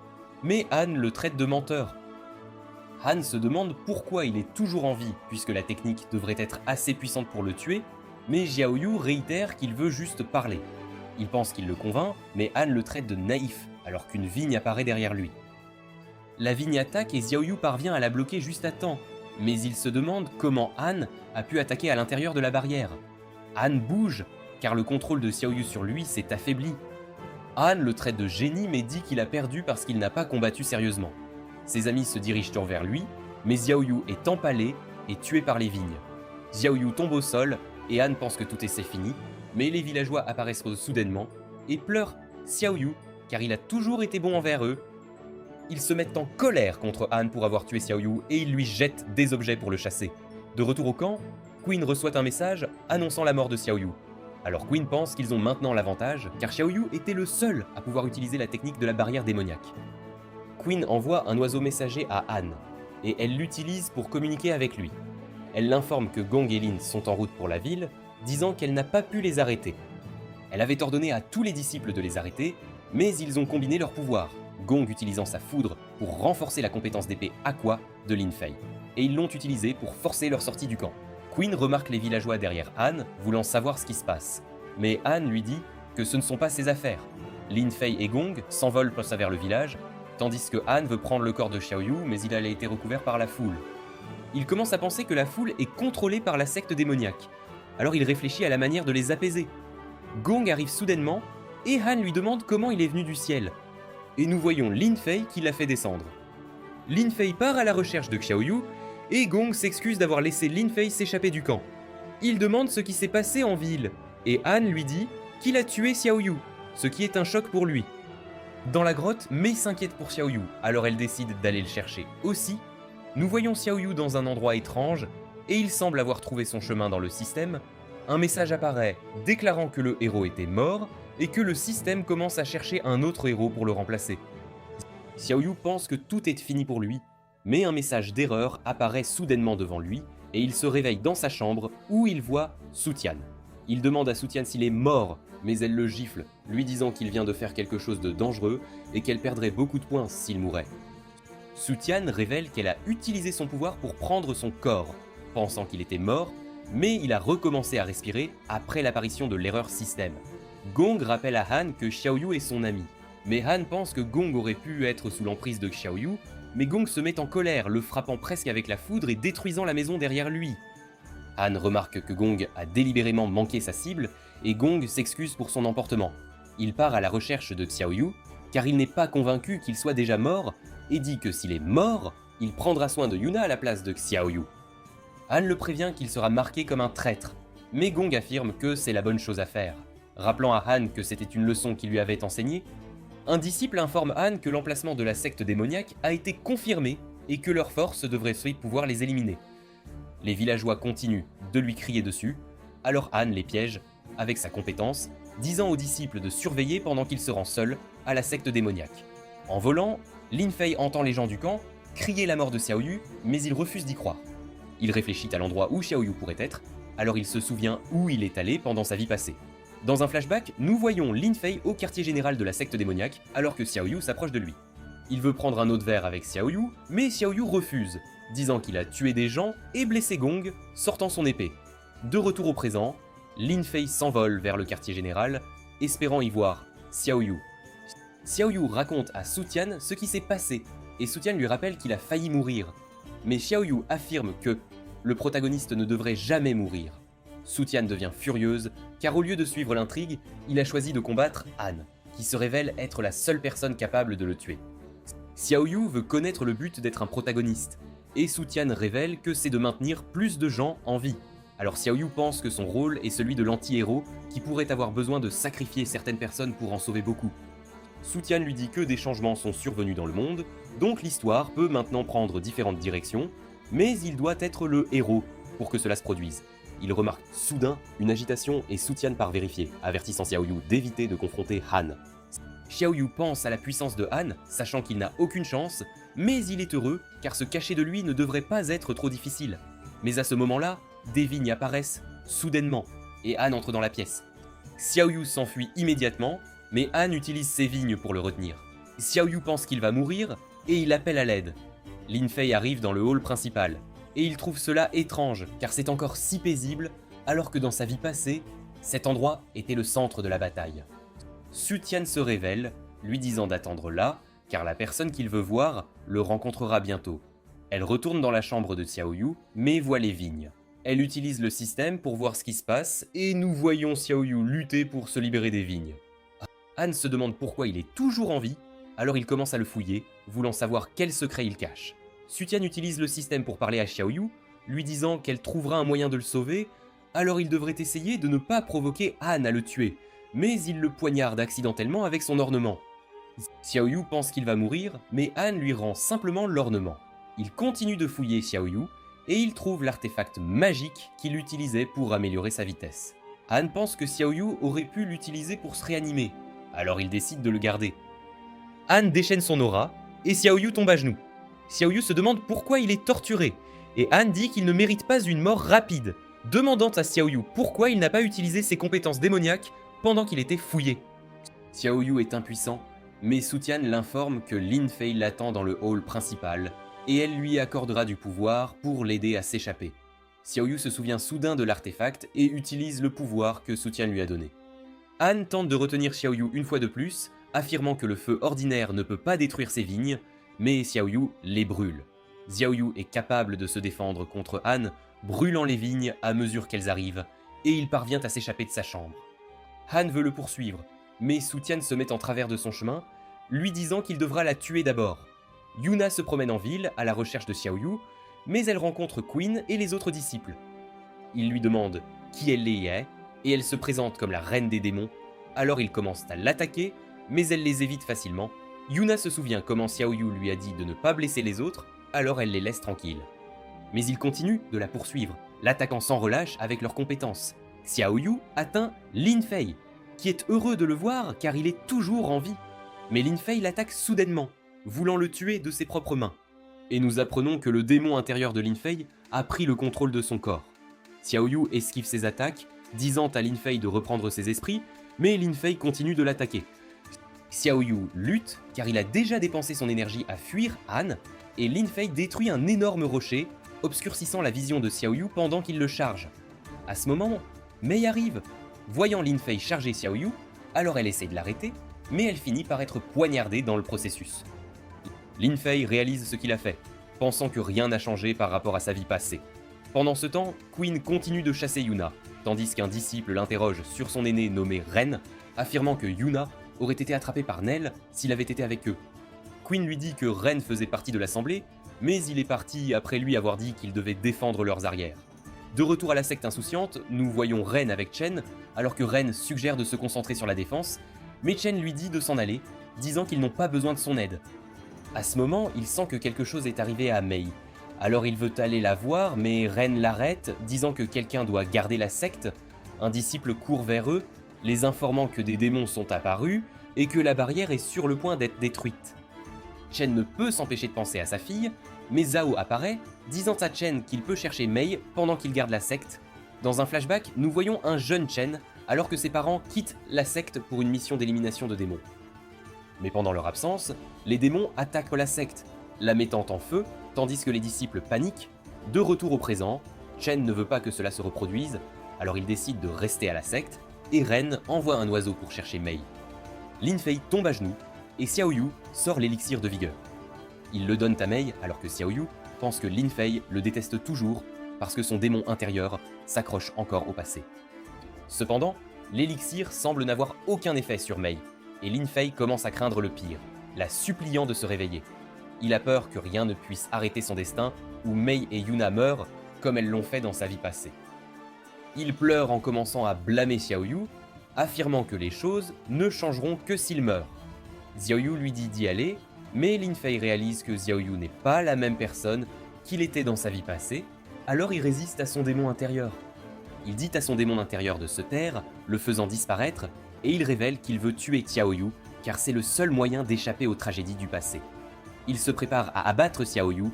mais Han le traite de menteur. Han se demande pourquoi il est toujours en vie, puisque la technique devrait être assez puissante pour le tuer, mais Xiaoyu réitère qu'il veut juste parler. Il pense qu'il le convainc, mais Han le traite de naïf, alors qu'une vigne apparaît derrière lui. La vigne attaque et Xiaoyu parvient à la bloquer juste à temps, mais il se demande comment Han a pu attaquer à l'intérieur de la barrière. Han bouge, car le contrôle de Xiaoyu sur lui s'est affaibli. Han le traite de génie mais dit qu'il a perdu parce qu'il n'a pas combattu sérieusement. Ses amis se dirigent vers lui, mais Xiaoyu est empalé et tué par les vignes. Xiaoyu tombe au sol et Han pense que tout est fini, mais les villageois apparaissent soudainement et pleurent Xiaoyu car il a toujours été bon envers eux. Ils se mettent en colère contre Han pour avoir tué Xiaoyu et ils lui jettent des objets pour le chasser. De retour au camp, Queen reçoit un message annonçant la mort de Xiaoyu. Alors Queen pense qu'ils ont maintenant l'avantage car Xiaoyu était le seul à pouvoir utiliser la technique de la barrière démoniaque. Queen envoie un oiseau messager à Han, et elle l'utilise pour communiquer avec lui. Elle l'informe que Gong et Lin sont en route pour la ville, disant qu'elle n'a pas pu les arrêter. Elle avait ordonné à tous les disciples de les arrêter, mais ils ont combiné leurs pouvoirs, Gong utilisant sa foudre pour renforcer la compétence d'épée Aqua de Lin Fei, et ils l'ont utilisé pour forcer leur sortie du camp. Queen remarque les villageois derrière Han, voulant savoir ce qui se passe, mais Han lui dit que ce ne sont pas ses affaires. Lin Fei et Gong s'envolent vers le village, tandis que Han veut prendre le corps de Xiaoyu, mais il a été recouvert par la foule. Il commence à penser que la foule est contrôlée par la secte démoniaque, alors il réfléchit à la manière de les apaiser. Gong arrive soudainement, et Han lui demande comment il est venu du ciel. Et nous voyons Lin Fei qui l'a fait descendre. Lin Fei part à la recherche de Xiaoyu, et Gong s'excuse d'avoir laissé Lin Fei s'échapper du camp. Il demande ce qui s'est passé en ville, et Han lui dit qu'il a tué Xiaoyu, ce qui est un choc pour lui. Dans la grotte, Mei s'inquiète pour Xiaoyu, alors elle décide d'aller le chercher aussi. Nous voyons Xiaoyu dans un endroit étrange, et il semble avoir trouvé son chemin dans le système. Un message apparaît déclarant que le héros était mort, et que le système commence à chercher un autre héros pour le remplacer. Xiaoyu pense que tout est fini pour lui, mais un message d'erreur apparaît soudainement devant lui, et il se réveille dans sa chambre où il voit Sutian. Il demande à Sutian s'il est mort, mais elle le gifle, lui disant qu'il vient de faire quelque chose de dangereux et qu'elle perdrait beaucoup de points s'il mourait. Sutian révèle qu'elle a utilisé son pouvoir pour prendre son corps, pensant qu'il était mort, mais il a recommencé à respirer après l'apparition de l'erreur système. Gong rappelle à Han que Xiaoyu est son ami, mais Han pense que Gong aurait pu être sous l'emprise de Xiaoyu, mais Gong se met en colère, le frappant presque avec la foudre et détruisant la maison derrière lui. Han remarque que Gong a délibérément manqué sa cible, et Gong s'excuse pour son emportement. Il part à la recherche de Xiaoyu, car il n'est pas convaincu qu'il soit déjà mort et dit que s'il est mort, il prendra soin de Yuna à la place de Xiaoyu. Han le prévient qu'il sera marqué comme un traître, mais Gong affirme que c'est la bonne chose à faire. Rappelant à Han que c'était une leçon qu'il lui avait enseignée, un disciple informe Han que l'emplacement de la secte démoniaque a été confirmé et que leur force devrait pouvoir les éliminer. Les villageois continuent de lui crier dessus, alors Han les piège avec sa compétence, disant aux disciples de surveiller pendant qu'il se rend seul à la secte démoniaque. En volant, Lin Fei entend les gens du camp crier la mort de Xiaoyu, mais il refuse d'y croire. Il réfléchit à l'endroit où Xiaoyu pourrait être, alors il se souvient où il est allé pendant sa vie passée. Dans un flashback, nous voyons Lin Fei au quartier général de la secte démoniaque, alors que Xiaoyu s'approche de lui. Il veut prendre un autre verre avec Xiaoyu, mais Xiaoyu refuse, disant qu'il a tué des gens et blessé Gong, sortant son épée. De retour au présent, Lin Fei s'envole vers le quartier général, espérant y voir Xiaoyu. Xiaoyu raconte à Su Tian ce qui s'est passé, et Su Tian lui rappelle qu'il a failli mourir. Mais Xiaoyu affirme que le protagoniste ne devrait jamais mourir. Su Tian devient furieuse, car au lieu de suivre l'intrigue, il a choisi de combattre Han, qui se révèle être la seule personne capable de le tuer. Xiaoyu veut connaître le but d'être un protagoniste, et Su Tian révèle que c'est de maintenir plus de gens en vie. Alors Xiaoyu pense que son rôle est celui de l'anti-héros qui pourrait avoir besoin de sacrifier certaines personnes pour en sauver beaucoup. Su Tian lui dit que des changements sont survenus dans le monde, donc l'histoire peut maintenant prendre différentes directions, mais il doit être le héros pour que cela se produise. Il remarque soudain une agitation et Su Tian part vérifier, avertissant Xiaoyu d'éviter de confronter Han. Xiaoyu pense à la puissance de Han, sachant qu'il n'a aucune chance, mais il est heureux car se cacher de lui ne devrait pas être trop difficile. Mais à ce moment-là, des vignes apparaissent soudainement et Han entre dans la pièce. Xiaoyu s'enfuit immédiatement, mais Han utilise ses vignes pour le retenir. Xiaoyu pense qu'il va mourir et il appelle à l'aide. Lin Fei arrive dans le hall principal et il trouve cela étrange car c'est encore si paisible alors que dans sa vie passée, cet endroit était le centre de la bataille. Su Tian se révèle, lui disant d'attendre là car la personne qu'il veut voir le rencontrera bientôt. Elle retourne dans la chambre de Xiaoyu mais voit les vignes. Elle utilise le système pour voir ce qui se passe et nous voyons Xiaoyu lutter pour se libérer des vignes. Han se demande pourquoi il est toujours en vie, alors il commence à le fouiller, voulant savoir quel secret il cache. Su Tian utilise le système pour parler à Xiaoyu, lui disant qu'elle trouvera un moyen de le sauver, alors il devrait essayer de ne pas provoquer Han à le tuer, mais il le poignarde accidentellement avec son ornement. Xiaoyu pense qu'il va mourir, mais Han lui rend simplement l'ornement. Il continue de fouiller Xiaoyu, et il trouve l'artefact magique qu'il utilisait pour améliorer sa vitesse. Han pense que Xiaoyu aurait pu l'utiliser pour se réanimer, alors il décide de le garder. Han déchaîne son aura, et Xiaoyu tombe à genoux. Xiaoyu se demande pourquoi il est torturé, et Han dit qu'il ne mérite pas une mort rapide, demandant à Xiaoyu pourquoi il n'a pas utilisé ses compétences démoniaques pendant qu'il était fouillé. Xiaoyu est impuissant, mais Su Tian l'informe que Lin Fei l'attend dans le hall principal, et elle lui accordera du pouvoir pour l'aider à s'échapper. Xiaoyu se souvient soudain de l'artefact et utilise le pouvoir que Su Tian lui a donné. Han tente de retenir Xiaoyu une fois de plus, affirmant que le feu ordinaire ne peut pas détruire ses vignes, mais Xiaoyu les brûle. Xiaoyu est capable de se défendre contre Han, brûlant les vignes à mesure qu'elles arrivent, et il parvient à s'échapper de sa chambre. Han veut le poursuivre, mais Su Tian se met en travers de son chemin, lui disant qu'il devra la tuer d'abord. Yuna se promène en ville à la recherche de Xiaoyu, mais elle rencontre Queen et les autres disciples. Il lui demande qui elle est, et elle se présente comme la reine des démons, alors ils commencent à l'attaquer, mais elle les évite facilement. Yuna se souvient comment Xiaoyu lui a dit de ne pas blesser les autres, alors elle les laisse tranquilles. Mais il continue de la poursuivre, l'attaquant sans relâche avec leurs compétences. Xiaoyu atteint Lin Fei, qui est heureux de le voir car il est toujours en vie. Mais Lin Fei l'attaque soudainement, voulant le tuer de ses propres mains. Et nous apprenons que le démon intérieur de Lin Fei a pris le contrôle de son corps. Xiaoyu esquive ses attaques, disant à Lin Fei de reprendre ses esprits, mais Lin Fei continue de l'attaquer. Xiaoyu lutte car il a déjà dépensé son énergie à fuir Han, et Lin Fei détruit un énorme rocher, obscurcissant la vision de Xiaoyu pendant qu'il le charge. À ce moment, Mei arrive. Voyant Lin Fei charger Xiaoyu, alors elle essaie de l'arrêter, mais elle finit par être poignardée dans le processus. Lin Fei réalise ce qu'il a fait, pensant que rien n'a changé par rapport à sa vie passée. Pendant ce temps, Queen continue de chasser Yuna, tandis qu'un disciple l'interroge sur son aîné nommé Ren, affirmant que Yuna aurait été attrapé par Nell s'il avait été avec eux. Quinn lui dit que Ren faisait partie de l'assemblée, mais il est parti après lui avoir dit qu'il devait défendre leurs arrières. De retour à la secte insouciante, nous voyons Ren avec Chen, alors que Ren suggère de se concentrer sur la défense, mais Chen lui dit de s'en aller, disant qu'ils n'ont pas besoin de son aide. À ce moment, il sent que quelque chose est arrivé à Mei. Alors il veut aller la voir, mais Ren l'arrête, disant que quelqu'un doit garder la secte. Un disciple court vers eux, les informant que des démons sont apparus et que la barrière est sur le point d'être détruite. Chen ne peut s'empêcher de penser à sa fille, mais Zhao apparaît, disant à Chen qu'il peut chercher Mei pendant qu'il garde la secte. Dans un flashback, nous voyons un jeune Chen, alors que ses parents quittent la secte pour une mission d'élimination de démons. Mais pendant leur absence, les démons attaquent la secte, la mettant en feu, tandis que les disciples paniquent. De retour au présent, Chen ne veut pas que cela se reproduise, alors il décide de rester à la secte, et Ren envoie un oiseau pour chercher Mei. Lin Fei tombe à genoux, et Xiaoyu sort l'élixir de vigueur. Il le donne à Mei alors que Xiaoyu pense que Lin Fei le déteste toujours parce que son démon intérieur s'accroche encore au passé. Cependant, l'élixir semble n'avoir aucun effet sur Mei, et Lin Fei commence à craindre le pire, la suppliant de se réveiller. Il a peur que rien ne puisse arrêter son destin, où Mei et Yuna meurent comme elles l'ont fait dans sa vie passée. Il pleure en commençant à blâmer Xiaoyu, affirmant que les choses ne changeront que s'il meurt. Xiaoyu lui dit d'y aller, mais Lin Fei réalise que Xiaoyu n'est pas la même personne qu'il était dans sa vie passée, alors il résiste à son démon intérieur. Il dit à son démon intérieur de se taire, le faisant disparaître, et il révèle qu'il veut tuer Xiaoyu, car c'est le seul moyen d'échapper aux tragédies du passé. Il se prépare à abattre Xiaoyu,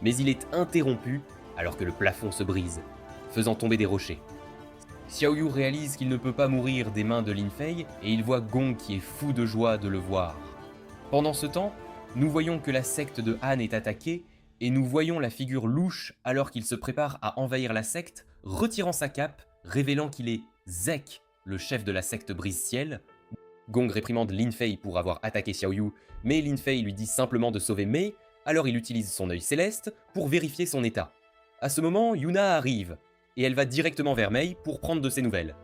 mais il est interrompu alors que le plafond se brise, faisant tomber des rochers. Xiaoyu réalise qu'il ne peut pas mourir des mains de Lin Fei, et il voit Gong qui est fou de joie de le voir. Pendant ce temps, nous voyons que la secte de Han est attaquée, et nous voyons la figure louche alors qu'il se prépare à envahir la secte, retirant sa cape, révélant qu'il est Zek, le chef de la secte Brise-Ciel. Gong réprimande Lin Fei pour avoir attaqué Xiaoyu, mais Lin Fei lui dit simplement de sauver Mei, alors il utilise son œil céleste pour vérifier son état. À ce moment, Yuna arrive, et elle va directement vers Mei pour prendre de ses nouvelles.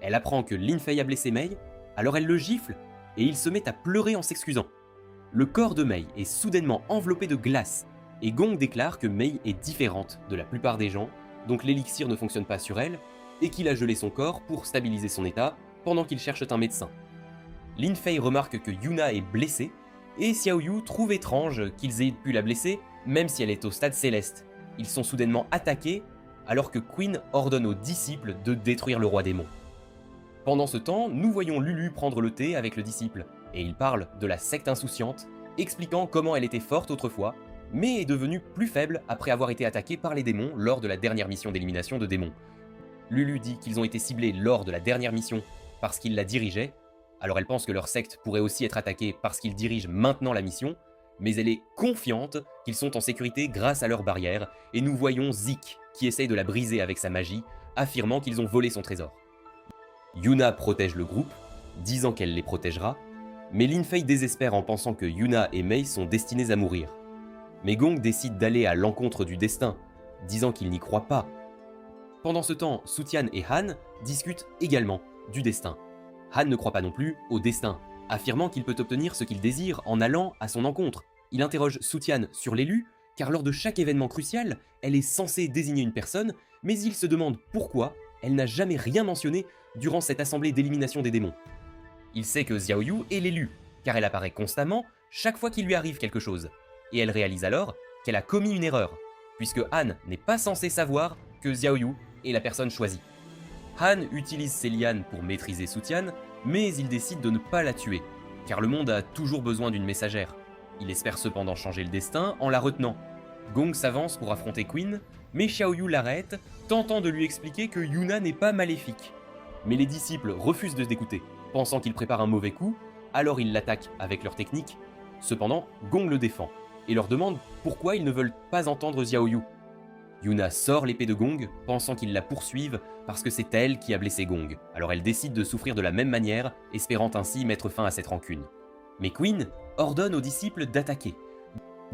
Elle apprend que Lin Fei a blessé Mei, alors elle le gifle, et il se met à pleurer en s'excusant. Le corps de Mei est soudainement enveloppé de glace, et Gong déclare que Mei est différente de la plupart des gens, donc l'élixir ne fonctionne pas sur elle, et qu'il a gelé son corps pour stabiliser son état pendant qu'il cherche un médecin. Lin Fei remarque que Yuna est blessée, et Xiaoyu trouve étrange qu'ils aient pu la blesser, même si elle est au stade céleste. Ils sont soudainement attaqués, alors que Quinn ordonne aux disciples de détruire le roi démon. Pendant ce temps, nous voyons Lulu prendre le thé avec le disciple, et il parle de la secte insouciante, expliquant comment elle était forte autrefois, mais est devenue plus faible après avoir été attaquée par les démons lors de la dernière mission d'élimination de démons. Lulu dit qu'ils ont été ciblés lors de la dernière mission parce qu'ils la dirigeaient, alors elle pense que leur secte pourrait aussi être attaquée parce qu'ils dirigent maintenant la mission, mais elle est confiante qu'ils sont en sécurité grâce à leur barrière, et nous voyons Zik qui essaye de la briser avec sa magie, affirmant qu'ils ont volé son trésor. Yuna protège le groupe, disant qu'elle les protégera, mais Lin Fei désespère en pensant que Yuna et Mei sont destinés à mourir. Mais Gong décide d'aller à l'encontre du destin, disant qu'il n'y croit pas. Pendant ce temps, Sutian et Han discutent également du destin. Han ne croit pas non plus au destin, affirmant qu'il peut obtenir ce qu'il désire en allant à son encontre. Il interroge Sutian sur l'élu, car lors de chaque événement crucial, elle est censée désigner une personne, mais il se demande pourquoi elle n'a jamais rien mentionné durant cette assemblée d'élimination des démons. Il sait que Xiaoyu est l'élu, car elle apparaît constamment chaque fois qu'il lui arrive quelque chose, et elle réalise alors qu'elle a commis une erreur, puisque Han n'est pas censé savoir que Xiaoyu est la personne choisie. Han utilise ses lianes pour maîtriser Sutian, mais il décide de ne pas la tuer, car le monde a toujours besoin d'une messagère. Il espère cependant changer le destin en la retenant. Gong s'avance pour affronter Quinn, mais Xiaoyu l'arrête, tentant de lui expliquer que Yuna n'est pas maléfique. Mais les disciples refusent de l'écouter, pensant qu'il prépare un mauvais coup, alors ils l'attaquent avec leur technique. Cependant, Gong le défend, et leur demande pourquoi ils ne veulent pas entendre Xiaoyu. Yuna sort l'épée de Gong, pensant qu'ils la poursuivent parce que c'est elle qui a blessé Gong, alors elle décide de souffrir de la même manière, espérant ainsi mettre fin à cette rancune. Mais Quinn ordonne aux disciples d'attaquer.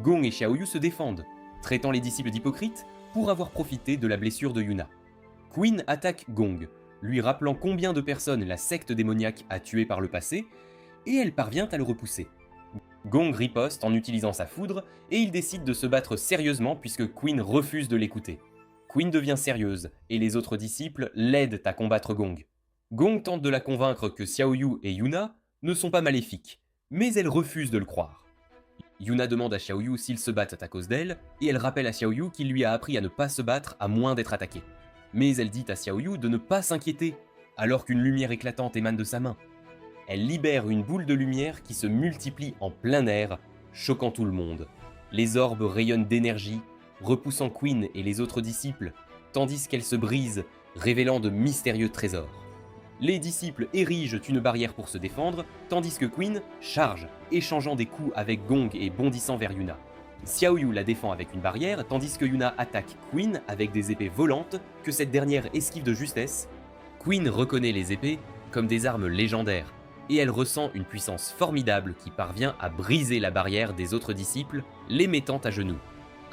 Gong et Xiaoyu se défendent, traitant les disciples d'hypocrites pour avoir profité de la blessure de Yuna. Quinn attaque Gong, lui rappelant combien de personnes la secte démoniaque a tué par le passé, et elle parvient à le repousser. Gong riposte en utilisant sa foudre et il décide de se battre sérieusement puisque Queen refuse de l'écouter. Queen devient sérieuse et les autres disciples l'aident à combattre Gong. Gong tente de la convaincre que Xiaoyu et Yuna ne sont pas maléfiques, mais elle refuse de le croire. Yuna demande à Xiaoyu s'ils se battent à cause d'elle et elle rappelle à Xiaoyu qu'il lui a appris à ne pas se battre à moins d'être attaqué. Mais elle dit à Xiaoyu de ne pas s'inquiéter alors qu'une lumière éclatante émane de sa main. Elle libère une boule de lumière qui se multiplie en plein air, choquant tout le monde. Les orbes rayonnent d'énergie, repoussant Queen et les autres disciples, tandis qu'elle se brise, révélant de mystérieux trésors. Les disciples érigent une barrière pour se défendre, tandis que Queen charge, échangeant des coups avec Gong et bondissant vers Yuna. Xiaoyu la défend avec une barrière, tandis que Yuna attaque Queen avec des épées volantes que cette dernière esquive de justesse. Queen reconnaît les épées comme des armes légendaires, et elle ressent une puissance formidable qui parvient à briser la barrière des autres disciples, les mettant à genoux.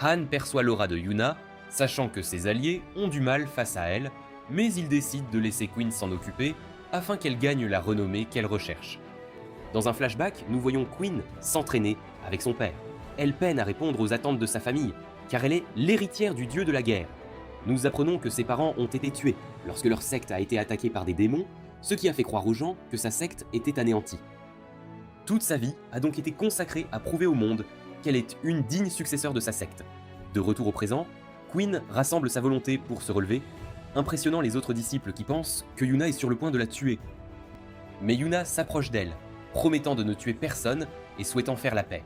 Han perçoit l'aura de Yuna, sachant que ses alliés ont du mal face à elle, mais il décide de laisser Queen s'en occuper afin qu'elle gagne la renommée qu'elle recherche. Dans un flashback, nous voyons Queen s'entraîner avec son père. Elle peine à répondre aux attentes de sa famille, car elle est l'héritière du dieu de la guerre. Nous apprenons que ses parents ont été tués lorsque leur secte a été attaquée par des démons, ce qui a fait croire aux gens que sa secte était anéantie. Toute sa vie a donc été consacrée à prouver au monde qu'elle est une digne successeur de sa secte. De retour au présent, Queen rassemble sa volonté pour se relever, impressionnant les autres disciples qui pensent que Yuna est sur le point de la tuer. Mais Yuna s'approche d'elle, promettant de ne tuer personne et souhaitant faire la paix.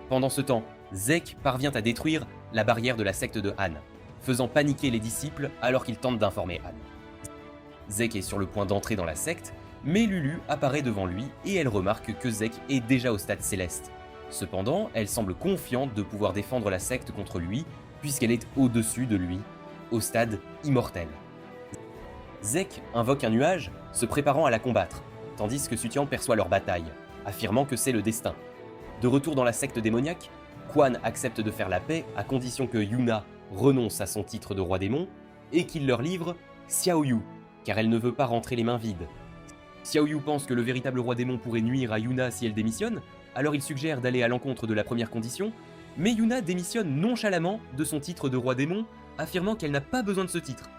Pendant ce temps, Zek parvient à détruire la barrière de la secte de Han, faisant paniquer les disciples alors qu'ils tentent d'informer Han. Zek est sur le point d'entrer dans la secte, mais Lulu apparaît devant lui et elle remarque que Zek est déjà au stade céleste. Cependant, elle semble confiante de pouvoir défendre la secte contre lui, puisqu'elle est au-dessus de lui, au stade immortel. Zek invoque un nuage, se préparant à la combattre, tandis que Sutian perçoit leur bataille, affirmant que c'est le destin. De retour dans la secte démoniaque, Quan accepte de faire la paix à condition que Yuna renonce à son titre de roi démon et qu'il leur livre Xiaoyu, car elle ne veut pas rentrer les mains vides. Xiaoyu pense que le véritable roi démon pourrait nuire à Yuna si elle démissionne, alors il suggère d'aller à l'encontre de la première condition, mais Yuna démissionne nonchalamment de son titre de roi démon, affirmant qu'elle n'a pas besoin de ce titre.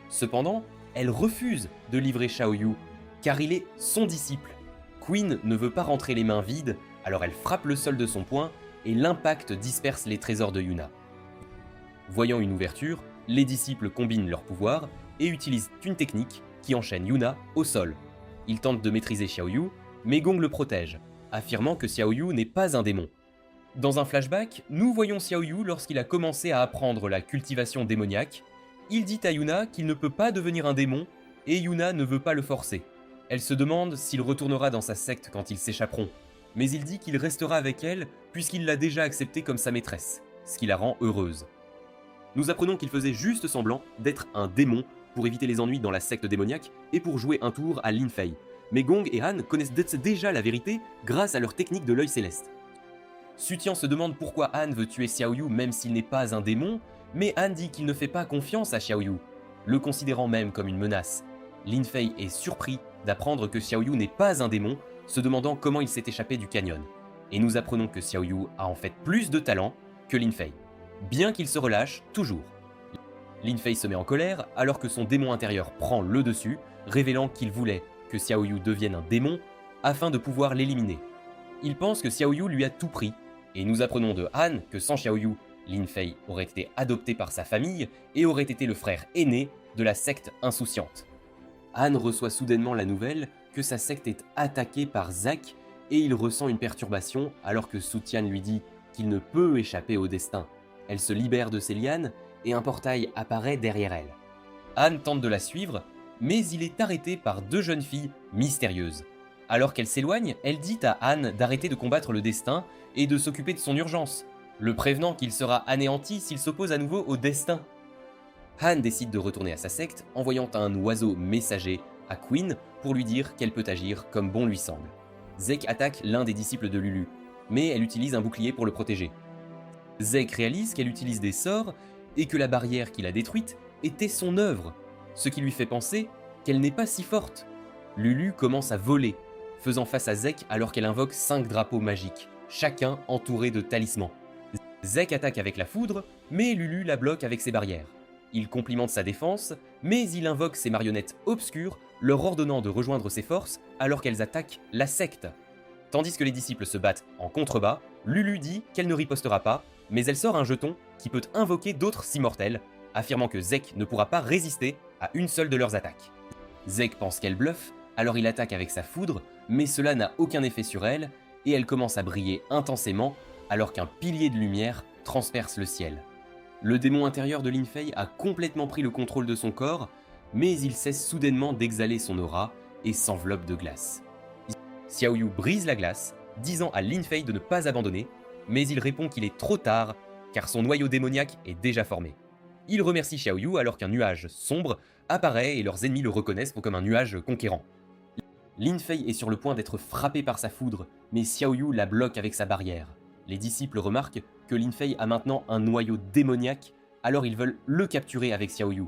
Cependant, elle refuse de livrer Xiaoyu, car il est son disciple. Queen ne veut pas rentrer les mains vides, alors elle frappe le sol de son poing et l'impact disperse les trésors de Yuna. Voyant une ouverture, les disciples combinent leurs pouvoirs et utilisent une technique qui enchaîne Yuna au sol. Ils tentent de maîtriser Xiaoyu, mais Gong le protège, affirmant que Xiaoyu n'est pas un démon. Dans un flashback, nous voyons Xiaoyu lorsqu'il a commencé à apprendre la cultivation démoniaque. Il dit à Yuna qu'il ne peut pas devenir un démon, et Yuna ne veut pas le forcer. Elle se demande s'il retournera dans sa secte quand ils s'échapperont, mais il dit qu'il restera avec elle puisqu'il l'a déjà acceptée comme sa maîtresse, ce qui la rend heureuse. Nous apprenons qu'il faisait juste semblant d'être un démon pour éviter les ennuis dans la secte démoniaque et pour jouer un tour à Lin Fei. Mais Gong et Han connaissent déjà la vérité grâce à leur technique de l'œil céleste. Sutian se demande pourquoi Han veut tuer Xiaoyu même s'il n'est pas un démon, mais Han dit qu'il ne fait pas confiance à Xiaoyu, le considérant même comme une menace. Lin Fei est surpris d'apprendre que Xiaoyu n'est pas un démon, se demandant comment il s'est échappé du canyon. Et nous apprenons que Xiaoyu a en fait plus de talent que Lin Fei, bien qu'il se relâche toujours. Lin Fei se met en colère alors que son démon intérieur prend le dessus, révélant qu'il voulait que Xiaoyu devienne un démon afin de pouvoir l'éliminer. Il pense que Xiaoyu lui a tout pris, et nous apprenons de Han que sans Xiaoyu, Lin Fei aurait été adopté par sa famille et aurait été le frère aîné de la secte insouciante. Han reçoit soudainement la nouvelle que sa secte est attaquée par Zack et il ressent une perturbation alors que Sutian lui dit qu'il ne peut échapper au destin. Elle se libère de ses lianes et un portail apparaît derrière elle. Han tente de la suivre, mais il est arrêté par deux jeunes filles mystérieuses. Alors qu'elle s'éloigne, elle dit à Han d'arrêter de combattre le destin et de s'occuper de son urgence, le prévenant qu'il sera anéanti s'il s'oppose à nouveau au destin. Han décide de retourner à sa secte, envoyant un oiseau messager à Queen pour lui dire qu'elle peut agir comme bon lui semble. Zek attaque l'un des disciples de Lulu, mais elle utilise un bouclier pour le protéger. Zek réalise qu'elle utilise des sorts et que la barrière qu'il a détruite était son œuvre, ce qui lui fait penser qu'elle n'est pas si forte. Lulu commence à voler, faisant face à Zek alors qu'elle invoque 5 drapeaux magiques, chacun entouré de talismans. Zek attaque avec la foudre, mais Lulu la bloque avec ses barrières. Il complimente sa défense, mais il invoque ses marionnettes obscures, leur ordonnant de rejoindre ses forces alors qu'elles attaquent la secte. Tandis que les disciples se battent en contrebas, Lulu dit qu'elle ne ripostera pas, mais elle sort un jeton qui peut invoquer d'autres immortels, affirmant que Zek ne pourra pas résister à une seule de leurs attaques. Zek pense qu'elle bluffe, alors il attaque avec sa foudre, mais cela n'a aucun effet sur elle, et elle commence à briller intensément alors qu'un pilier de lumière transperce le ciel. Le démon intérieur de Lin Fei a complètement pris le contrôle de son corps, mais il cesse soudainement d'exhaler son aura et s'enveloppe de glace. Xiaoyu brise la glace, disant à Lin Fei de ne pas abandonner, mais il répond qu'il est trop tard, car son noyau démoniaque est déjà formé. Il remercie Xiaoyu alors qu'un nuage sombre apparaît et leurs ennemis le reconnaissent comme un nuage conquérant. Lin Fei est sur le point d'être frappé par sa foudre, mais Xiaoyu la bloque avec sa barrière. Les disciples remarquent que Lin Fei a maintenant un noyau démoniaque, alors ils veulent le capturer avec Xiaoyu.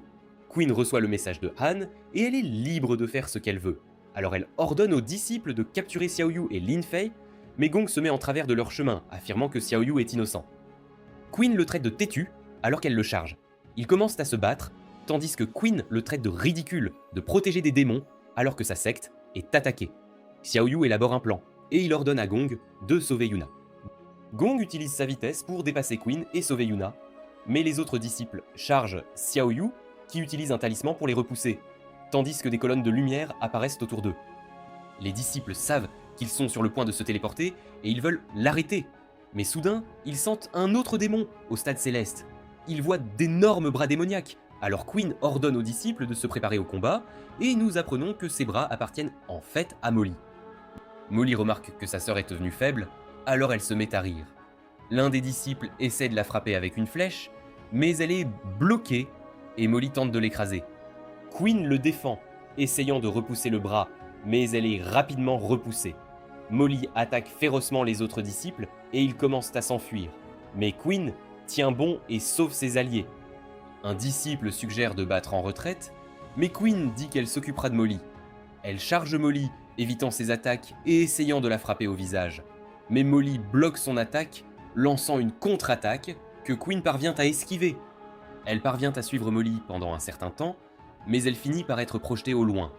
Queen reçoit le message de Han et elle est libre de faire ce qu'elle veut. Alors elle ordonne aux disciples de capturer Xiaoyu et Lin Fei, mais Gong se met en travers de leur chemin, affirmant que Xiaoyu est innocent. Queen le traite de têtu alors qu'elle le charge. Ils commencent à se battre, tandis que Queen le traite de ridicule, de protéger des démons, alors que sa secte est attaquée. Xiaoyu élabore un plan, et il ordonne à Gong de sauver Yuna. Gong utilise sa vitesse pour dépasser Queen et sauver Yuna, mais les autres disciples chargent Xiaoyu, qui utilise un talisman pour les repousser, tandis que des colonnes de lumière apparaissent autour d'eux. Les disciples savent qu'ils sont sur le point de se téléporter et ils veulent l'arrêter. Mais soudain, ils sentent un autre démon au stade céleste. Ils voient d'énormes bras démoniaques. Alors Queen ordonne aux disciples de se préparer au combat et nous apprenons que ces bras appartiennent en fait à Molly. Molly remarque que sa sœur est devenue faible, alors elle se met à rire. L'un des disciples essaie de la frapper avec une flèche, mais elle est bloquée et Molly tente de l'écraser. Queen le défend, essayant de repousser le bras, mais elle est rapidement repoussée. Molly attaque férocement les autres disciples et ils commencent à s'enfuir. Mais Queen tient bon et sauve ses alliés. Un disciple suggère de battre en retraite, mais Queen dit qu'elle s'occupera de Molly. Elle charge Molly, évitant ses attaques et essayant de la frapper au visage. Mais Molly bloque son attaque, lançant une contre-attaque que Queen parvient à esquiver. Elle parvient à suivre Molly pendant un certain temps, mais elle finit par être projetée au loin.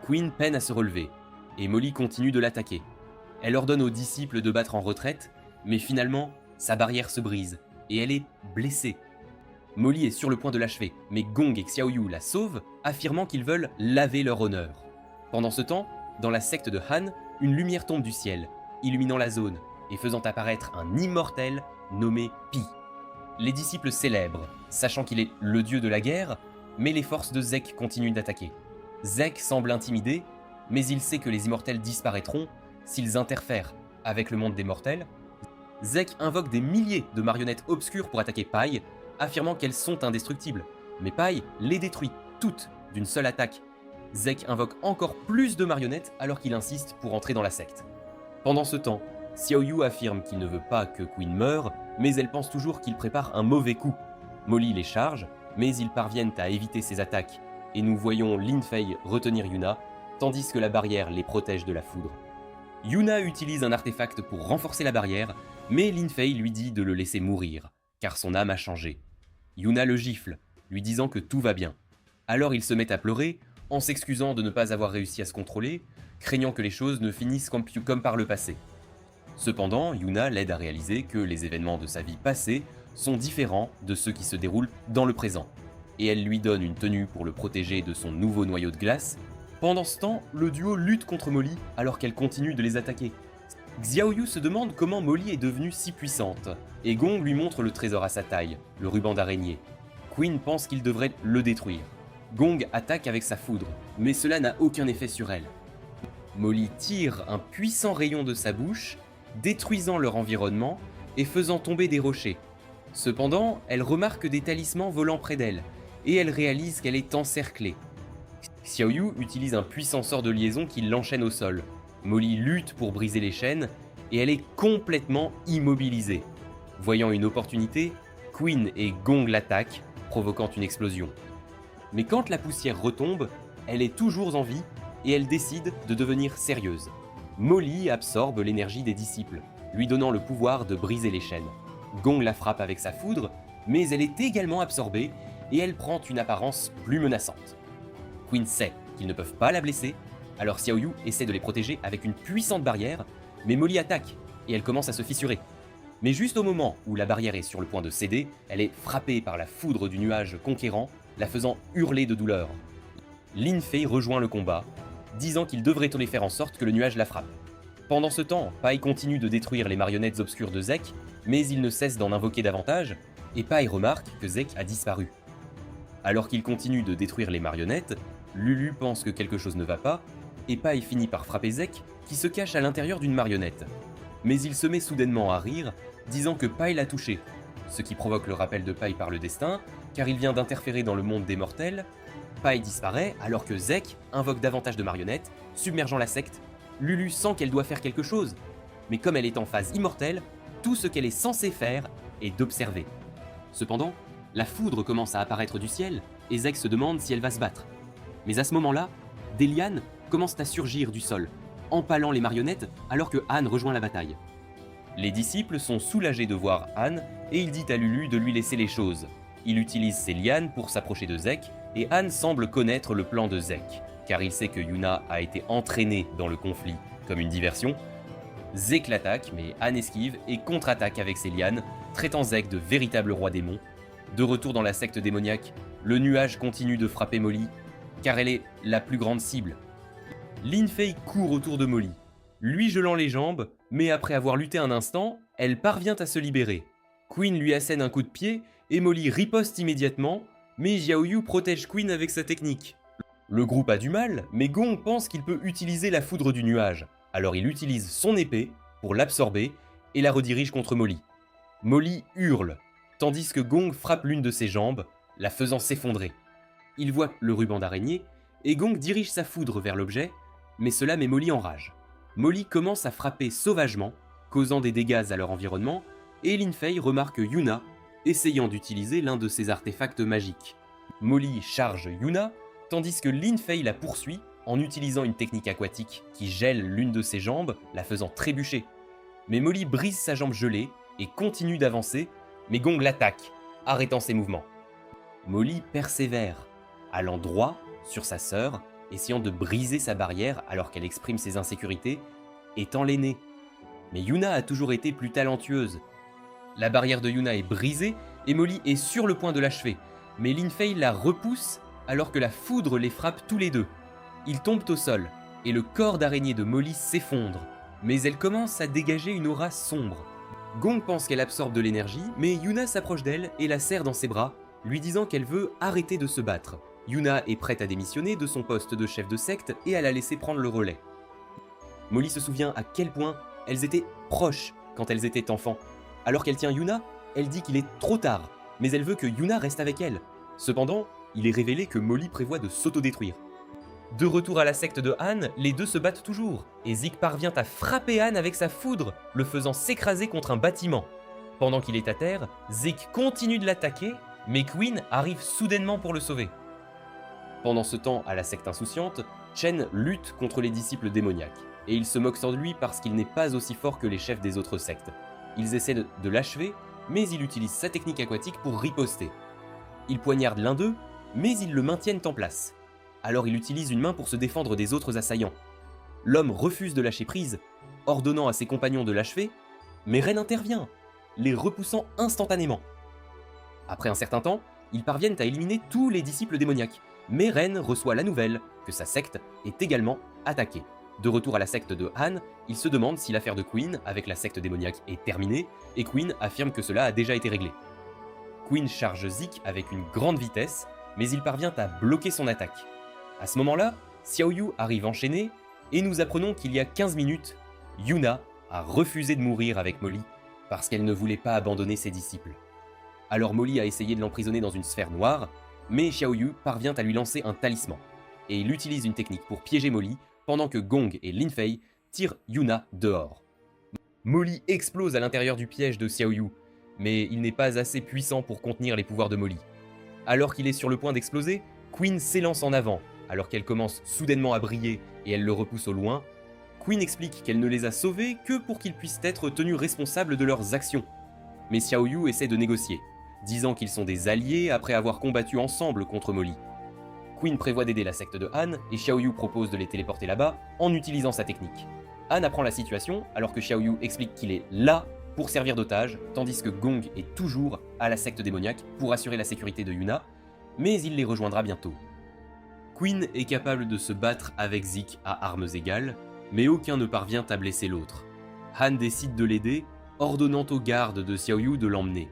Queen peine à se relever, et Molly continue de l'attaquer. Elle ordonne aux disciples de battre en retraite, mais finalement, sa barrière se brise, et elle est blessée. Molly est sur le point de l'achever, mais Gong et Xiaoyu la sauvent, affirmant qu'ils veulent laver leur honneur. Pendant ce temps, dans la secte de Han, une lumière tombe du ciel, illuminant la zone, et faisant apparaître un immortel nommé Pi. Les disciples célèbrent, sachant qu'il est le dieu de la guerre, mais les forces de Zek continuent d'attaquer. Zek semble intimidé, mais il sait que les immortels disparaîtront s'ils interfèrent avec le monde des mortels. Zek invoque des milliers de marionnettes obscures pour attaquer Pai, affirmant qu'elles sont indestructibles. Mais Pai les détruit toutes d'une seule attaque. Zek invoque encore plus de marionnettes alors qu'il insiste pour entrer dans la secte. Pendant ce temps, Xiaoyu affirme qu'il ne veut pas que Queen meure, mais elle pense toujours qu'il prépare un mauvais coup. Molly les charge, mais ils parviennent à éviter ses attaques, et nous voyons Lin Fei retenir Yuna, tandis que la barrière les protège de la foudre. Yuna utilise un artefact pour renforcer la barrière, mais Lin Fei lui dit de le laisser mourir, car son âme a changé. Yuna le gifle, lui disant que tout va bien. Alors il se met à pleurer, en s'excusant de ne pas avoir réussi à se contrôler, craignant que les choses ne finissent comme par le passé. Cependant, Yuna l'aide à réaliser que les événements de sa vie passée sont différents de ceux qui se déroulent dans le présent, et elle lui donne une tenue pour le protéger de son nouveau noyau de glace. Pendant ce temps, le duo lutte contre Molly alors qu'elle continue de les attaquer. Xiaoyu se demande comment Molly est devenue si puissante, et Gong lui montre le trésor à sa taille, le ruban d'araignée. Queen pense qu'il devrait le détruire. Gong attaque avec sa foudre, mais cela n'a aucun effet sur elle. Molly tire un puissant rayon de sa bouche, détruisant leur environnement et faisant tomber des rochers. Cependant, elle remarque des talismans volant près d'elle, et elle réalise qu'elle est encerclée. Xiaoyu utilise un puissant sort de liaison qui l'enchaîne au sol. Molly lutte pour briser les chaînes, et elle est complètement immobilisée. Voyant une opportunité, Queen et Gong l'attaquent, provoquant une explosion. Mais quand la poussière retombe, elle est toujours en vie, et elle décide de devenir sérieuse. Molly absorbe l'énergie des disciples, lui donnant le pouvoir de briser les chaînes. Gong la frappe avec sa foudre, mais elle est également absorbée et elle prend une apparence plus menaçante. Queen sait qu'ils ne peuvent pas la blesser, alors Xiaoyu essaie de les protéger avec une puissante barrière, mais Molly attaque et elle commence à se fissurer. Mais juste au moment où la barrière est sur le point de céder, elle est frappée par la foudre du nuage conquérant, la faisant hurler de douleur. Lin Fei rejoint le combat, disant qu'il devrait faire en sorte que le nuage la frappe. Pendant ce temps, Pai continue de détruire les marionnettes obscures de Zek, mais il ne cesse d'en invoquer davantage, et Pai remarque que Zek a disparu. Alors qu'il continue de détruire les marionnettes, Lulu pense que quelque chose ne va pas, et Pai finit par frapper Zek, qui se cache à l'intérieur d'une marionnette. Mais il se met soudainement à rire, disant que Pai l'a touché, ce qui provoque le rappel de Pai par le destin, car il vient d'interférer dans le monde des mortels. Pai disparaît alors que Zek invoque davantage de marionnettes, submergeant la secte. Lulu sent qu'elle doit faire quelque chose, mais comme elle est en phase immortelle, tout ce qu'elle est censée faire est d'observer. Cependant, la foudre commence à apparaître du ciel, et Zek se demande si elle va se battre. Mais à ce moment-là, des lianes commencent à surgir du sol, empalant les marionnettes alors que Han rejoint la bataille. Les disciples sont soulagés de voir Han, et il dit à Lulu de lui laisser les choses. Il utilise ses lianes pour s'approcher de Zek, et Han semble connaître le plan de Zek, car il sait que Yuna a été entraînée dans le conflit comme une diversion. Zek l'attaque, mais Han esquive et contre-attaque avec ses lianes, traitant Zek de véritable roi démon. De retour dans la secte démoniaque, le nuage continue de frapper Molly, car elle est la plus grande cible. Lin Fei court autour de Molly, lui gelant les jambes, mais après avoir lutté un instant, elle parvient à se libérer. Queen lui assène un coup de pied, et Molly riposte immédiatement, mais Xiaoyu protège Queen avec sa technique. Le groupe a du mal, mais Gong pense qu'il peut utiliser la foudre du nuage, alors il utilise son épée pour l'absorber et la redirige contre Molly. Molly hurle, tandis que Gong frappe l'une de ses jambes, la faisant s'effondrer. Il voit le ruban d'araignée, et Gong dirige sa foudre vers l'objet, mais cela met Molly en rage. Molly commence à frapper sauvagement, causant des dégâts à leur environnement, et Lin Fei remarque Yuna, essayant d'utiliser l'un de ses artefacts magiques. Molly charge Yuna, tandis que Lin Fei la poursuit en utilisant une technique aquatique qui gèle l'une de ses jambes, la faisant trébucher. Mais Molly brise sa jambe gelée et continue d'avancer, mais Gong l'attaque, arrêtant ses mouvements. Molly persévère, allant droit sur sa sœur, essayant de briser sa barrière alors qu'elle exprime ses insécurités, étant l'aînée. Mais Yuna a toujours été plus talentueuse. La barrière de Yuna est brisée et Molly est sur le point de l'achever, mais Lin Fei la repousse alors que la foudre les frappe tous les deux. Ils tombent au sol et le corps d'araignée de Molly s'effondre, mais elle commence à dégager une aura sombre. Gong pense qu'elle absorbe de l'énergie, mais Yuna s'approche d'elle et la serre dans ses bras, lui disant qu'elle veut arrêter de se battre. Yuna est prête à démissionner de son poste de chef de secte et à la laisser prendre le relais. Molly se souvient à quel point elles étaient proches quand elles étaient enfants. Alors qu'elle tient Yuna, elle dit qu'il est trop tard, mais elle veut que Yuna reste avec elle. Cependant, il est révélé que Molly prévoit de s'autodétruire. De retour à la secte de Han, les deux se battent toujours, et Zeke parvient à frapper Han avec sa foudre, le faisant s'écraser contre un bâtiment. Pendant qu'il est à terre, Zeke continue de l'attaquer, mais Queen arrive soudainement pour le sauver. Pendant ce temps, à la secte insouciante, Chen lutte contre les disciples démoniaques, et ils se moquent de lui parce qu'il n'est pas aussi fort que les chefs des autres sectes. Ils essaient de l'achever, mais il utilise sa technique aquatique pour riposter. Ils poignardent l'un d'eux, mais ils le maintiennent en place. Alors il utilise une main pour se défendre des autres assaillants. L'homme refuse de lâcher prise, ordonnant à ses compagnons de l'achever, mais Ren intervient, les repoussant instantanément. Après un certain temps, ils parviennent à éliminer tous les disciples démoniaques, mais Ren reçoit la nouvelle que sa secte est également attaquée. De retour à la secte de Han, il se demande si l'affaire de Queen avec la secte démoniaque est terminée, et Queen affirme que cela a déjà été réglé. Queen charge Zeke avec une grande vitesse, mais il parvient à bloquer son attaque. À ce moment-là, Xiaoyu arrive enchaîné, et nous apprenons qu'il y a 15 minutes, Yuna a refusé de mourir avec Molly, parce qu'elle ne voulait pas abandonner ses disciples. Alors Molly a essayé de l'emprisonner dans une sphère noire, mais Xiaoyu parvient à lui lancer un talisman, et il utilise une technique pour piéger Molly, pendant que Gong et Lin Fei tirent Yuna dehors. Molly explose à l'intérieur du piège de Xiaoyu, mais il n'est pas assez puissant pour contenir les pouvoirs de Molly. Alors qu'il est sur le point d'exploser, Queen s'élance en avant, alors qu'elle commence soudainement à briller et elle le repousse au loin. Queen explique qu'elle ne les a sauvés que pour qu'ils puissent être tenus responsables de leurs actions. Mais Xiao Yu essaie de négocier, disant qu'ils sont des alliés après avoir combattu ensemble contre Molly. Queen prévoit d'aider la secte de Han et Xiao Yu propose de les téléporter là-bas en utilisant sa technique. Han apprend la situation alors que Xiao Yu explique qu'il est là pour servir d'otage, tandis que Gong est toujours à la secte démoniaque pour assurer la sécurité de Yuna, mais il les rejoindra bientôt. Queen est capable de se battre avec Zeke à armes égales, mais aucun ne parvient à blesser l'autre. Han décide de l'aider, ordonnant aux gardes de Xiao Yu de l'emmener.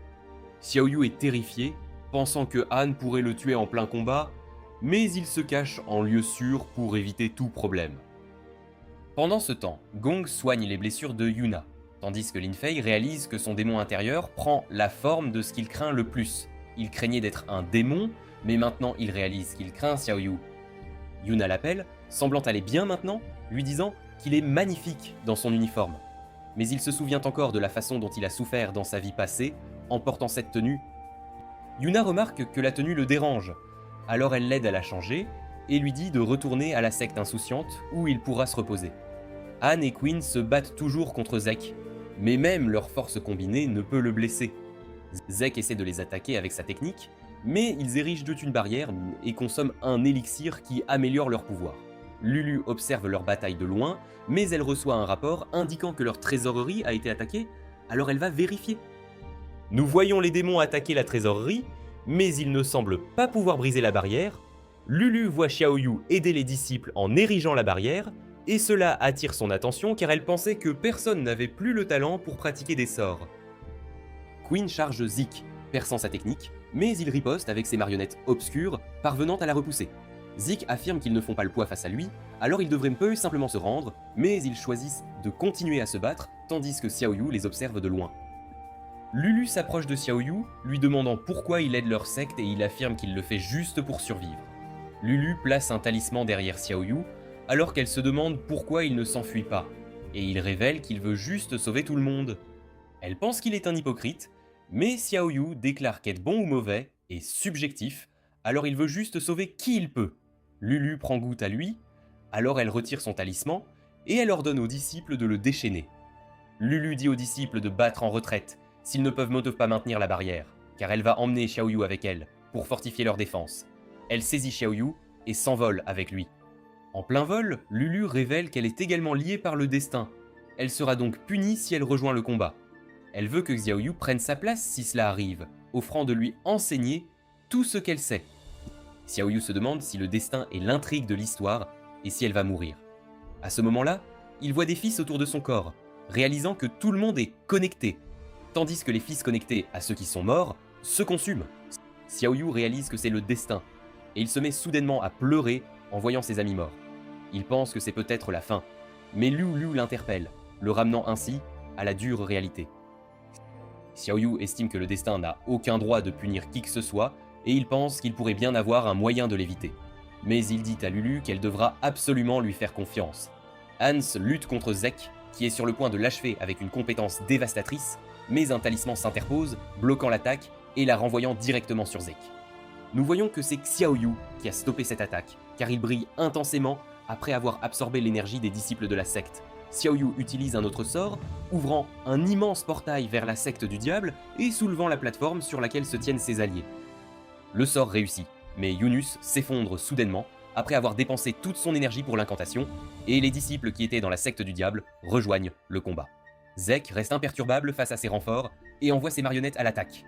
Xiao Yu est terrifié, pensant que Han pourrait le tuer en plein combat, mais il se cache en lieu sûr pour éviter tout problème. Pendant ce temps, Gong soigne les blessures de Yuna, tandis que Lin Fei réalise que son démon intérieur prend la forme de ce qu'il craint le plus. Il craignait d'être un démon, mais maintenant il réalise qu'il craint Xiao Yu. Yuna l'appelle, semblant aller bien maintenant, lui disant qu'il est magnifique dans son uniforme. Mais il se souvient encore de la façon dont il a souffert dans sa vie passée en portant cette tenue. Yuna remarque que la tenue le dérange, alors elle l'aide à la changer et lui dit de retourner à la secte insouciante où il pourra se reposer. Han et Queen se battent toujours contre Zeke, mais même leur force combinée ne peut le blesser. Zeke essaie de les attaquer avec sa technique, mais ils érigent d'eux une barrière et consomment un élixir qui améliore leur pouvoir. Lulu observe leur bataille de loin, mais elle reçoit un rapport indiquant que leur trésorerie a été attaquée, alors elle va vérifier. Nous voyons les démons attaquer la trésorerie, mais ils ne semblent pas pouvoir briser la barrière. Lulu voit Xiao Yu aider les disciples en érigeant la barrière, et cela attire son attention car elle pensait que personne n'avait plus le talent pour pratiquer des sorts. Queen charge Zeke, perçant sa technique, mais il riposte avec ses marionnettes obscures, parvenant à la repousser. Zeke affirme qu'ils ne font pas le poids face à lui, alors ils devraient peu simplement se rendre, mais ils choisissent de continuer à se battre, tandis que Xiao Yu les observe de loin. Lulu s'approche de Xiao Yu, lui demandant pourquoi il aide leur secte et il affirme qu'il le fait juste pour survivre. Lulu place un talisman derrière Xiao Yu, alors qu'elle se demande pourquoi il ne s'enfuit pas, et il révèle qu'il veut juste sauver tout le monde. Elle pense qu'il est un hypocrite, mais Xiao Yu déclare qu'être bon ou mauvais est subjectif, alors il veut juste sauver qui il peut. Lulu prend goût à lui, alors elle retire son talisman, et elle ordonne aux disciples de le déchaîner. Lulu dit aux disciples de battre en retraite, s'ils ne peuvent pas maintenir la barrière, car elle va emmener Xiao Yu avec elle, pour fortifier leur défense. Elle saisit Xiao Yu et s'envole avec lui. En plein vol, Lulu révèle qu'elle est également liée par le destin. Elle sera donc punie si elle rejoint le combat. Elle veut que Xiao Yu prenne sa place si cela arrive, offrant de lui enseigner tout ce qu'elle sait. Xiao Yu se demande si le destin est l'intrigue de l'histoire et si elle va mourir. À ce moment-là, il voit des fils autour de son corps, réalisant que tout le monde est connecté, tandis que les fils connectés à ceux qui sont morts se consument. Xiao Yu réalise que c'est le destin, et il se met soudainement à pleurer en voyant ses amis morts. Il pense que c'est peut-être la fin, mais Liu l'interpelle, le ramenant ainsi à la dure réalité. Xiao Yu estime que le destin n'a aucun droit de punir qui que ce soit, et il pense qu'il pourrait bien avoir un moyen de l'éviter. Mais il dit à Lulu qu'elle devra absolument lui faire confiance. Hans lutte contre Zeke, qui est sur le point de l'achever avec une compétence dévastatrice, mais un talisman s'interpose, bloquant l'attaque et la renvoyant directement sur Zeke. Nous voyons que c'est Xiao Yu qui a stoppé cette attaque, car il brille intensément après avoir absorbé l'énergie des disciples de la secte. Xiao Yu utilise un autre sort, ouvrant un immense portail vers la secte du diable et soulevant la plateforme sur laquelle se tiennent ses alliés. Le sort réussit, mais Yunus s'effondre soudainement après avoir dépensé toute son énergie pour l'incantation, et les disciples qui étaient dans la secte du diable rejoignent le combat. Zeke reste imperturbable face à ses renforts et envoie ses marionnettes à l'attaque.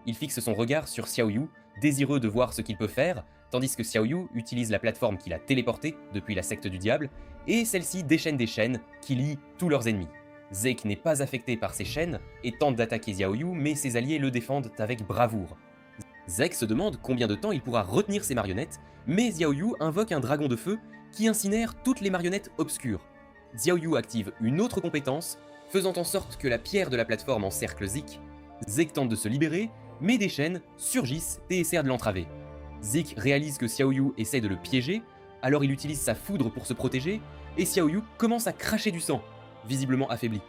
Il fixe son regard sur Xiao Yu, désireux de voir ce qu'il peut faire, tandis que Xiao Yu utilise la plateforme qu'il a téléportée depuis la secte du diable, et celle-ci déchaîne des chaînes qui lient tous leurs ennemis. Zeke n'est pas affecté par ces chaînes et tente d'attaquer Xiao Yu, mais ses alliés le défendent avec bravoure. Zeke se demande combien de temps il pourra retenir ses marionnettes, mais Xiao Yu invoque un dragon de feu qui incinère toutes les marionnettes obscures. Xiao Yu active une autre compétence, faisant en sorte que la pierre de la plateforme encercle Zeke. Zeke tente de se libérer, mais des chaînes surgissent et essaient de l'entraver. Zeke réalise que Xiao Yu essaie de le piéger, alors il utilise sa foudre pour se protéger, et Xiao Yu commence à cracher du sang, visiblement affaibli.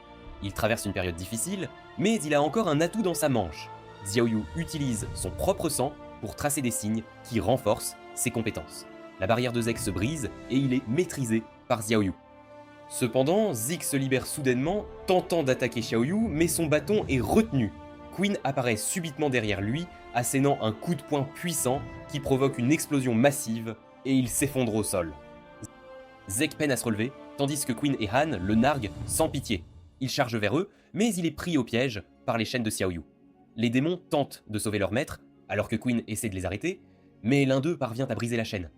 Il traverse une période difficile, mais il a encore un atout dans sa manche. Xiao Yu utilise son propre sang pour tracer des signes qui renforcent ses compétences. La barrière de Zeke se brise et il est maîtrisé par Xiao Yu. Cependant, Zeke se libère soudainement, tentant d'attaquer Xiaoyu, mais son bâton est retenu. Queen apparaît subitement derrière lui, assénant un coup de poing puissant qui provoque une explosion massive, et il s'effondre au sol. Zeke peine à se relever, tandis que Queen et Han le narguent sans pitié. Il charge vers eux, mais il est pris au piège par les chaînes de Xiaoyu. Les démons tentent de sauver leur maître, alors que Queen essaie de les arrêter, mais l'un d'eux parvient à briser la chaîne.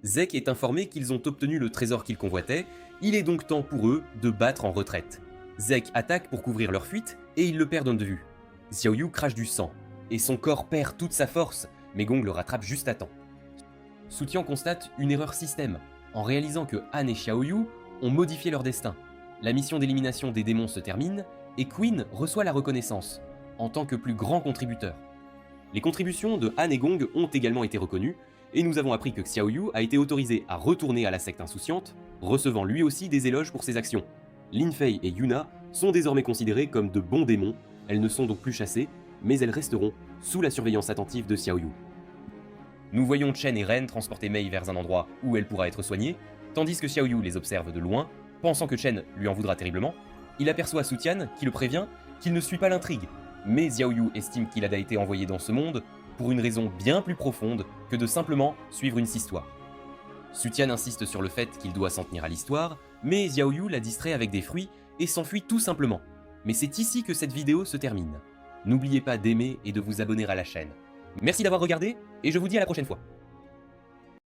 Zeke est informé qu'ils ont obtenu le trésor qu'ils convoitaient, il est donc temps pour eux de battre en retraite. Zeke attaque pour couvrir leur fuite, et ils le perdent de vue. Xiaoyu crache du sang, et son corps perd toute sa force, mais Gong le rattrape juste à temps. Soutian constate une erreur système, en réalisant que Han et Xiaoyu ont modifié leur destin. La mission d'élimination des démons se termine, et Queen reçoit la reconnaissance, en tant que plus grand contributeur. Les contributions de Han et Gong ont également été reconnues, et nous avons appris que Xiaoyu a été autorisé à retourner à la secte insouciante, recevant lui aussi des éloges pour ses actions. Lin Fei et Yuna sont désormais considérées comme de bons démons, elles ne sont donc plus chassées, mais elles resteront sous la surveillance attentive de Xiaoyu. Nous voyons Chen et Ren transporter Mei vers un endroit où elle pourra être soignée, tandis que Xiaoyu les observe de loin, pensant que Chen lui en voudra terriblement. Il aperçoit Sutian qui le prévient qu'il ne suit pas l'intrigue, mais Xiaoyu estime qu'il a été envoyé dans ce monde pour une raison bien plus profonde que de simplement suivre une histoire. Sutian insiste sur le fait qu'il doit s'en tenir à l'histoire, mais Xiaoyu la distrait avec des fruits et s'enfuit tout simplement. Mais c'est ici que cette vidéo se termine. N'oubliez pas d'aimer et de vous abonner à la chaîne. Merci d'avoir regardé, et je vous dis à la prochaine fois.